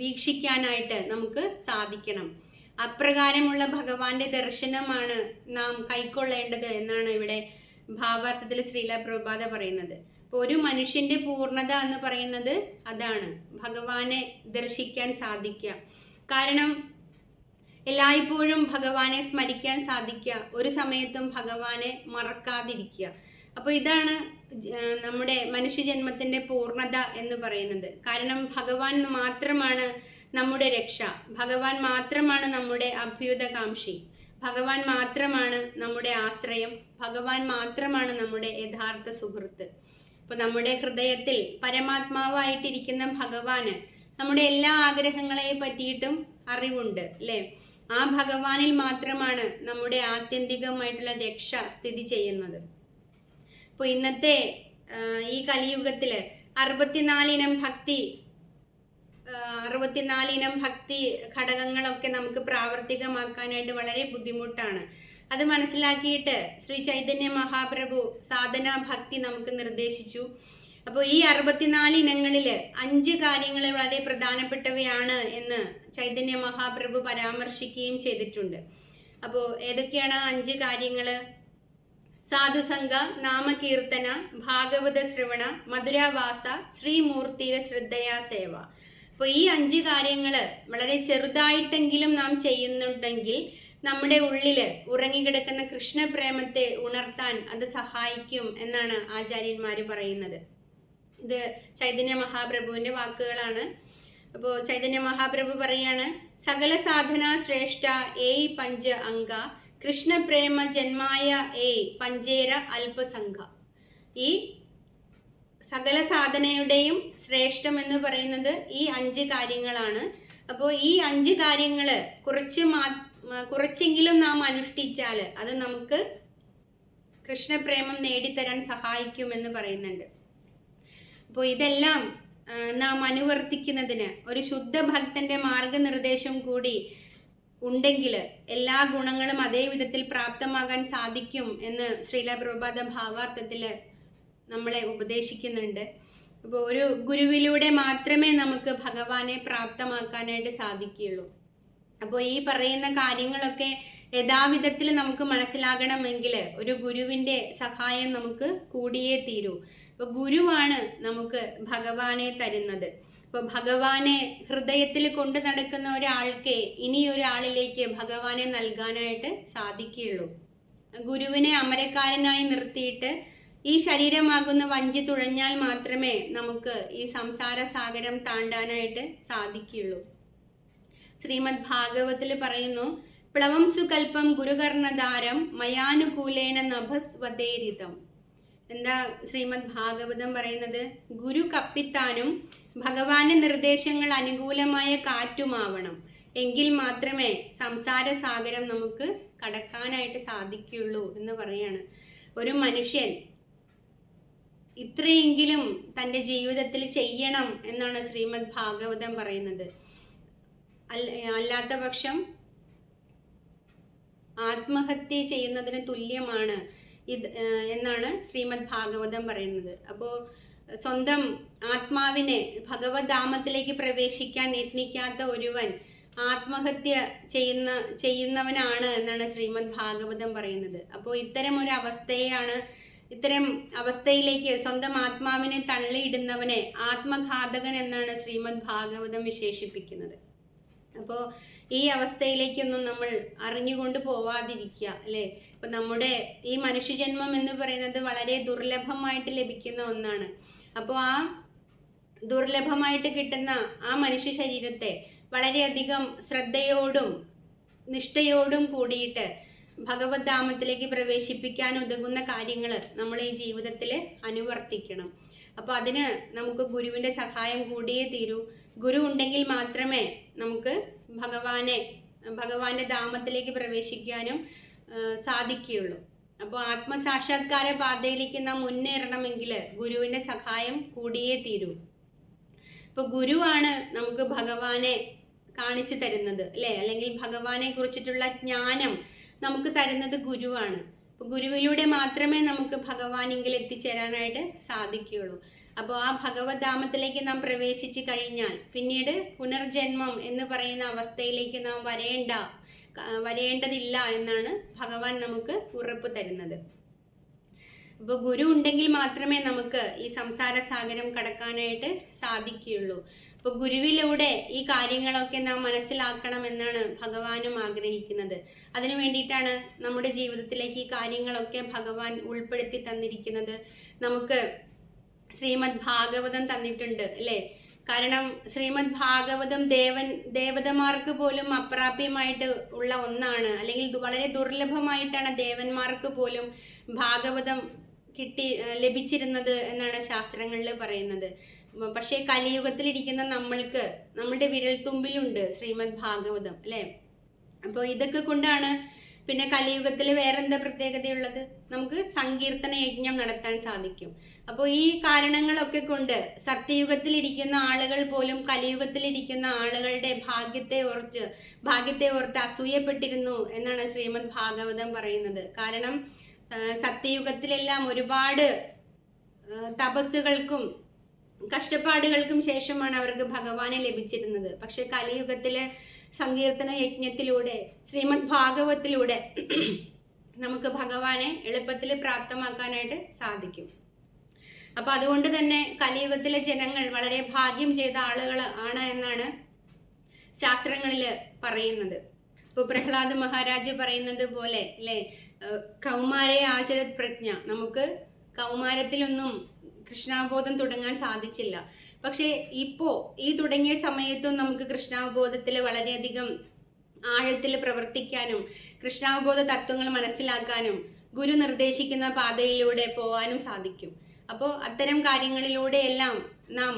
വീക്ഷിക്കാനായിട്ട് നമുക്ക് സാധിക്കണം. അപ്രകാരമുള്ള ഭഗവാന്റെ ദർശനമാണ് നാം കൈക്കൊള്ളേണ്ടത് എന്നാണ് ഇവിടെ ഭാവാർത്ഥത്തിൽ ശ്രീല പ്രഭുപാദ പറയുന്നത്. അപ്പോൾ ഒരു മനുഷ്യന്റെ പൂർണ്ണത എന്ന് പറയുന്നത് അതാണ്, ഭഗവാനെ ദർശിക്കാൻ സാധിക്കുക. കാരണം എല്ലായ്പ്പോഴും ഭഗവാനെ സ്മരിക്കാൻ സാധിക്കുക, ഒരു സമയത്തും ഭഗവാനെ മറക്കാതിരിക്കുക. അപ്പോൾ ഇതാണ് നമ്മുടെ മനുഷ്യജന്മത്തിൻ്റെ പൂർണ്ണത എന്ന് പറയുന്നത്. കാരണം ഭഗവാൻ മാത്രമാണ് നമ്മുടെ രക്ഷ, ഭഗവാൻ മാത്രമാണ് നമ്മുടെ അഭ്യുതകാംക്ഷി, ഭഗവാൻ മാത്രമാണ് നമ്മുടെ ആശ്രയം, ഭഗവാൻ മാത്രമാണ് നമ്മുടെ യഥാർത്ഥ സുഹൃത്ത്. അപ്പോൾ നമ്മുടെ ഹൃദയത്തിൽ പരമാത്മാവായിട്ടിരിക്കുന്ന ഭഗവാന് നമ്മുടെ എല്ലാ ആഗ്രഹങ്ങളെ പറ്റിയിട്ടും അറിവുണ്ട് അല്ലേ? ആ ഭഗവാനിൽ മാത്രമാണ് നമ്മുടെ ആത്യന്തികമായിട്ടുള്ള രക്ഷ സ്ഥിതി ചെയ്യുന്നത്. അപ്പോൾ ഇന്നത്തെ ഈ കലിയുഗത്തിൽ 64 ഇനം ഭക്തി ഘടകങ്ങളൊക്കെ നമുക്ക് പ്രാവർത്തികമാക്കാനായിട്ട് വളരെ ബുദ്ധിമുട്ടാണ്. അത് മനസ്സിലാക്കിയിട്ട് ശ്രീ ചൈതന്യ മഹാപ്രഭു സാധനാ ഭക്തി നമുക്ക് നിർദ്ദേശിച്ചു. അപ്പോൾ ഈ 64 ഇനങ്ങളിൽ 5 കാര്യങ്ങൾ വളരെ പ്രധാനപ്പെട്ടവയാണ് എന്ന് ചൈതന്യ മഹാപ്രഭു പരാമർശിക്കുകയും ചെയ്തിട്ടുണ്ട്. അപ്പോൾ ഏതൊക്കെയാണ് 5 കാര്യങ്ങൾ? സാധുസംഗ, നാമകീർത്തന, ഭാഗവത ശ്രവണ, മധുരാവാസ, ശ്രീമൂർത്തിയുടെ ശ്രദ്ധയാ സേവ. അപ്പോൾ ഈ 5 കാര്യങ്ങൾ വളരെ ചെറുതായിട്ടെങ്കിലും നാം ചെയ്യുന്നുണ്ടെങ്കിൽ നമ്മുടെ ഉള്ളിൽ ഉറങ്ങിക്കിടക്കുന്ന കൃഷ്ണപ്രേമത്തെ ഉണർത്താൻ അത് സഹായിക്കും എന്നാണ് ആചാര്യന്മാർ പറയുന്നത്. ഇത് ചൈതന്യ മഹാപ്രഭുവിൻ്റെ വാക്കുകളാണ്. അപ്പോൾ ചൈതന്യ മഹാപ്രഭു പറയാണ്, സകല സാധന ശ്രേഷ്ഠ ഏയ് പഞ്ച അംഗ കൃഷ്ണപ്രേമ ജന്മായ ഏയ് പഞ്ചേര അല്പസംഘ. ഈ സകല സാധനയുടെയും ശ്രേഷ്ഠം എന്ന് പറയുന്നത് ഈ 5 കാര്യങ്ങളാണ്. അപ്പോൾ ഈ 5 കാര്യങ്ങൾ കുറച്ചെങ്കിലും നാം അനുഷ്ഠിച്ചാൽ അത് നമുക്ക് കൃഷ്ണപ്രേമം നേടിത്തരാൻ സഹായിക്കുമെന്ന് പറയുന്നുണ്ട്. അപ്പോൾ ഇതെല്ലാം നാം അനുവർത്തിക്കുന്നതിന് ഒരു ശുദ്ധ ഭക്തന്റെ മാർഗനിർദ്ദേശം കൂടി ഉണ്ടെങ്കിൽ എല്ലാ ഗുണങ്ങളും അതേ വിധത്തിൽ പ്രാപ്തമാകാൻ സാധിക്കും എന്ന് ശ്രീല പ്രഭുപാദ ഭാവാർത്ഥത്തിൽ നമ്മളെ ഉപദേശിക്കുന്നുണ്ട്. അപ്പോൾ ഒരു ഗുരുവിലൂടെ മാത്രമേ നമുക്ക് ഭഗവാനെ പ്രാപ്തമാക്കാനായിട്ട് സാധിക്കുകയുള്ളൂ. അപ്പോൾ ഈ പറയുന്ന കാര്യങ്ങളൊക്കെ യഥാവിധത്തിൽ നമുക്ക് മനസ്സിലാകണമെങ്കിൽ ഒരു ഗുരുവിൻ്റെ സഹായം നമുക്ക് കൂടിയേ തീരൂ. അപ്പോൾ ഗുരുവാണ് നമുക്ക് ഭഗവാനെ തരുന്നത്. അപ്പോൾ ഭഗവാനെ ഹൃദയത്തിൽ കൊണ്ടു നടക്കുന്ന ഒരാൾക്ക് ഇനിയൊരാളിലേക്ക് ഭഗവാനെ നൽകാനായിട്ട് സാധിക്കുകയുള്ളൂ. ഗുരുവിനെ അമരക്കാരനായി നിർത്തിയിട്ട് ഈ ശരീരമാകുന്ന വഞ്ചി തുഴഞ്ഞാൽ മാത്രമേ നമുക്ക് ഈ സംസാര സാഗരം താണ്ടാനായിട്ട് സാധിക്കുകയുള്ളൂ. ശ്രീമദ് ഭാഗവത്തിൽ പറയുന്നു, പ്ലവം സുകൽപ്പം ഗുരുകർണധാരം മയാനുകൂലേന നഭസ്വതേരിതം. എന്താ ശ്രീമദ് ഭാഗവതം പറയുന്നത്? ഗുരു കപ്പിത്താനും ഭഗവാന്റെ നിർദ്ദേശങ്ങൾ അനുകൂലമായ കാറ്റുമാവണം. എങ്കിൽ മാത്രമേ സംസാര സാഗരം നമുക്ക് കടക്കാനായിട്ട് സാധിക്കുകയുള്ളൂ എന്ന് പറയാണ്. ഒരു മനുഷ്യൻ ഇത്രയെങ്കിലും തൻ്റെ ജീവിതത്തിൽ ചെയ്യണം എന്നാണ് ശ്രീമദ് ഭാഗവതം പറയുന്നത്. അല്ലാത്ത പക്ഷം ആത്മഹത്യ ചെയ്യുന്നതിന് തുല്യമാണ് എന്നാണ് ശ്രീമദ് ഭാഗവതം പറയുന്നത്. അപ്പോൾ സ്വന്തം ആത്മാവിനെ ഭഗവദ്ധാമത്തിലേക്ക് പ്രവേശിക്കാൻ യത്നിക്കാത്ത ഒരുവൻ ആത്മഹത്യ ചെയ്യുന്നവനാണ് എന്നാണ് ശ്രീമദ് ഭാഗവതം പറയുന്നത്. അപ്പോൾ ഇത്തരം അവസ്ഥയിലേക്ക് സ്വന്തം ആത്മാവിനെ തള്ളിയിടുന്നവനെ ആത്മഘാതകൻ എന്നാണ് ശ്രീമദ് ഭാഗവതം വിശേഷിപ്പിക്കുന്നത്. അപ്പോൾ ഈ അവസ്ഥയിലേക്കൊന്നും നമ്മൾ അറിഞ്ഞുകൊണ്ട് പോവാതിരിക്കുക, അല്ലേ? ഇപ്പം നമ്മുടെ ഈ മനുഷ്യജന്മം എന്ന് പറയുന്നത് വളരെ ദുർലഭമായിട്ട് ലഭിക്കുന്ന ഒന്നാണ്. അപ്പോൾ ആ ദുർലഭമായിട്ട് കിട്ടുന്ന ആ മനുഷ്യ ശരീരത്തെ വളരെയധികം ശ്രദ്ധയോടും നിഷ്ഠയോടും കൂടിയിട്ട് ഭഗവദ്ധാമത്തിലേക്ക് പ്രവേശിപ്പിക്കാൻ ഉതകുന്ന കാര്യങ്ങൾ നമ്മൾ ഈ ജീവിതത്തിൽ അനുവർത്തിക്കണം. അപ്പോൾ അതിന് നമുക്ക് ഗുരുവിൻ്റെ സഹായം കൂടിയേ തീരൂ. ഗുരു ഉണ്ടെങ്കിൽ മാത്രമേ നമുക്ക് ഭഗവാന്റെ ധാമത്തിലേക്ക് പ്രവേശിക്കാനും സാധിക്കുകയുള്ളൂ. അപ്പോൾ ആത്മസാക്ഷാത്കാര പാതയിലേക്ക് നാം മുന്നേറണമെങ്കിൽ ഗുരുവിൻ്റെ സഹായം കൂടിയേ തീരൂ. ഇപ്പോൾ ഗുരുവാണ് നമുക്ക് ഭഗവാനെ കാണിച്ചു തരുന്നത്, അല്ലേ? അല്ലെങ്കിൽ ഭഗവാനെ കുറിച്ചിട്ടുള്ള ജ്ഞാനം നമുക്ക് തരുന്നത് ഗുരുവാണ്. അപ്പോൾ ഗുരുവിലൂടെ മാത്രമേ നമുക്ക് ഭഗവാനെങ്കിൽ എത്തിച്ചേരാനായിട്ട് സാധിക്കുകയുള്ളൂ. അപ്പോൾ ആ ഭഗവദ്ധാമത്തിലേക്ക് നാം പ്രവേശിച്ചു കഴിഞ്ഞാൽ പിന്നീട് പുനർജന്മം എന്ന് പറയുന്ന അവസ്ഥയിലേക്ക് നാം വരേണ്ടതില്ല എന്നാണ് ഭഗവാൻ നമുക്ക് ഉറപ്പ് തരുന്നത്. അപ്പോൾ ഗുരു ഉണ്ടെങ്കിൽ മാത്രമേ നമുക്ക് ഈ സംസാര സാഗരം കടക്കാനായിട്ട് സാധിക്കുകയുള്ളൂ. അപ്പോൾ ഗുരുവിലൂടെ ഈ കാര്യങ്ങളൊക്കെ നാം മനസ്സിലാക്കണമെന്നാണ് ഭഗവാനും ആഗ്രഹിക്കുന്നത്. അതിനു വേണ്ടിയിട്ടാണ് നമ്മുടെ ജീവിതത്തിലേക്ക് ഈ കാര്യങ്ങളൊക്കെ ഭഗവാൻ ഉൾപ്പെടുത്തി തന്നിരിക്കുന്നത്. നമുക്ക് ശ്രീമദ് ഭാഗവതം തന്നിട്ടുണ്ട്, അല്ലേ? കാരണം ശ്രീമദ് ഭാഗവതം ദേവതമാർക്ക് പോലും അപ്രാപ്യമായിട്ട് ഉള്ള ഒന്നാണ്, അല്ലെങ്കിൽ വളരെ ദുർലഭമായിട്ടാണ് ദേവന്മാർക്ക് പോലും ഭാഗവതം ലഭിച്ചിരുന്നത് എന്നാണ് ശാസ്ത്രങ്ങളിൽ പറയുന്നത്. പക്ഷേ കലിയുഗത്തിലിരിക്കുന്ന നമ്മളുടെ വിരൽത്തുമ്പിലുണ്ട് ശ്രീമദ് ഭാഗവതം, അല്ലേ? അപ്പോൾ ഇതൊക്കെ കൊണ്ടാണ് പിന്നെ കലിയുഗത്തിൽ വേറെന്താ പ്രത്യേകതയുള്ളത്? നമുക്ക് സങ്കീർത്തന യജ്ഞം നടത്താൻ സാധിക്കും. അപ്പോൾ ഈ കാരണങ്ങളൊക്കെ കൊണ്ട് സത്യയുഗത്തിലിരിക്കുന്ന ആളുകൾ പോലും കലിയുഗത്തിലിരിക്കുന്ന ആളുകളുടെ ഭാഗ്യത്തെ ഓർത്ത് അസൂയപ്പെട്ടിരുന്നു എന്നാണ് ശ്രീമദ് ഭാഗവതം പറയുന്നത്. കാരണം സത്യയുഗത്തിലെല്ലാം ഒരുപാട് തപസ്സുകൾക്കും കഷ്ടപ്പാടുകൾക്കും ശേഷമാണ് അവർക്ക് ഭഗവാനെ ലഭിച്ചിരുന്നത്. പക്ഷെ കലിയുഗത്തിലെ സങ്കീർത്തന യജ്ഞത്തിലൂടെ ശ്രീമദ് ഭാഗവത്തിലൂടെ നമുക്ക് ഭഗവാനെ എളുപ്പത്തിൽ പ്രാപ്തമാക്കാനായിട്ട് സാധിക്കും. അപ്പോൾ അതുകൊണ്ട് തന്നെ കലിയുഗത്തിലെ ജനങ്ങൾ വളരെ ഭാഗ്യം ചെയ്ത ആളുകൾ ആണ് എന്നാണ് ശാസ്ത്രങ്ങളിൽ പറയുന്നത്. ഇപ്പോൾ പ്രഹ്ലാദ് മഹാരാജ് പറയുന്നത് പോലെ, അല്ലേ, കൗമാരേ ആചരത് പ്രജ്ഞ, നമുക്ക് കൗമാരത്തിലൊന്നും കൃഷ്ണാവബോധം തുടങ്ങാൻ സാധിച്ചില്ല. പക്ഷേ ഇപ്പോൾ ഈ തുടങ്ങിയ സമയത്തും നമുക്ക് കൃഷ്ണാവബോധത്തിൽ വളരെയധികം ആഴത്തിൽ പ്രവർത്തിക്കാനും കൃഷ്ണാവബോധ തത്വങ്ങൾ മനസ്സിലാക്കാനും ഗുരു നിർദ്ദേശിക്കുന്ന പാതയിലൂടെ പോകാനും സാധിക്കും. അപ്പോൾ അത്തരം കാര്യങ്ങളിലൂടെയെല്ലാം നാം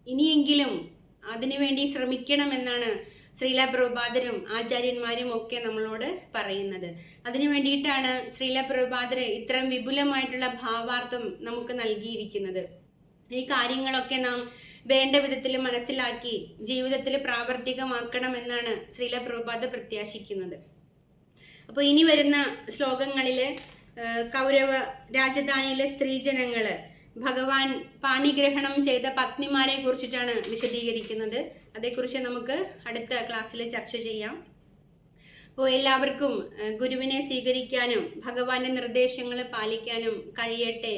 ഇനിയെങ്കിലും അതിനുവേണ്ടി ശ്രമിക്കണമെന്നാണ് ശ്രീല പ്രഭുപാദരും ആചാര്യന്മാരും ഒക്കെ നമ്മളോട് പറയുന്നത്. അതിനു വേണ്ടിയിട്ടാണ് ശ്രീല പ്രഭുപാദർ ഇത്തരം വിപുലമായിട്ടുള്ള ഭാവാർത്ഥം നമുക്ക് നൽകിയിരിക്കുന്നത്. ഈ കാര്യങ്ങളൊക്കെ നാം വേണ്ട വിധത്തിൽ മനസ്സിലാക്കി ജീവിതത്തിൽ പ്രാവർത്തികമാക്കണമെന്നാണ് ശ്രീല പ്രഭുപാദ പ്രത്യാശിക്കുന്നത്. അപ്പോൾ ഇനി വരുന്ന ശ്ലോകങ്ങളിൽ കൗരവ രാജധാനിയിലെ സ്ത്രീജനങ്ങള് ഭഗവാൻ പാണിഗ്രഹണം ചെയ്ത പത്നിമാരെ കുറിച്ചിട്ടാണ് വിശദീകരിക്കുന്നത്. അതേക്കുറിച്ച് നമുക്ക് അടുത്ത ക്ലാസ്സിൽ ചർച്ച ചെയ്യാം. അപ്പോൾ എല്ലാവർക്കും ഗുരുവിനെ സ്വീകരിക്കാനും ഭഗവാന്റെ നിർദ്ദേശങ്ങൾ പാലിക്കാനും കഴിയട്ടെ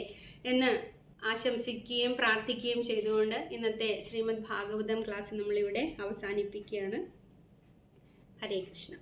എന്ന് ആശംസിക്കുകയും പ്രാർത്ഥിക്കുകയും ചെയ്തുകൊണ്ട് ഇന്നത്തെ ശ്രീമദ് ഭാഗവതം ക്ലാസ് നമ്മളിവിടെ അവസാനിപ്പിക്കുകയാണ്. ഹരേ കൃഷ്ണ.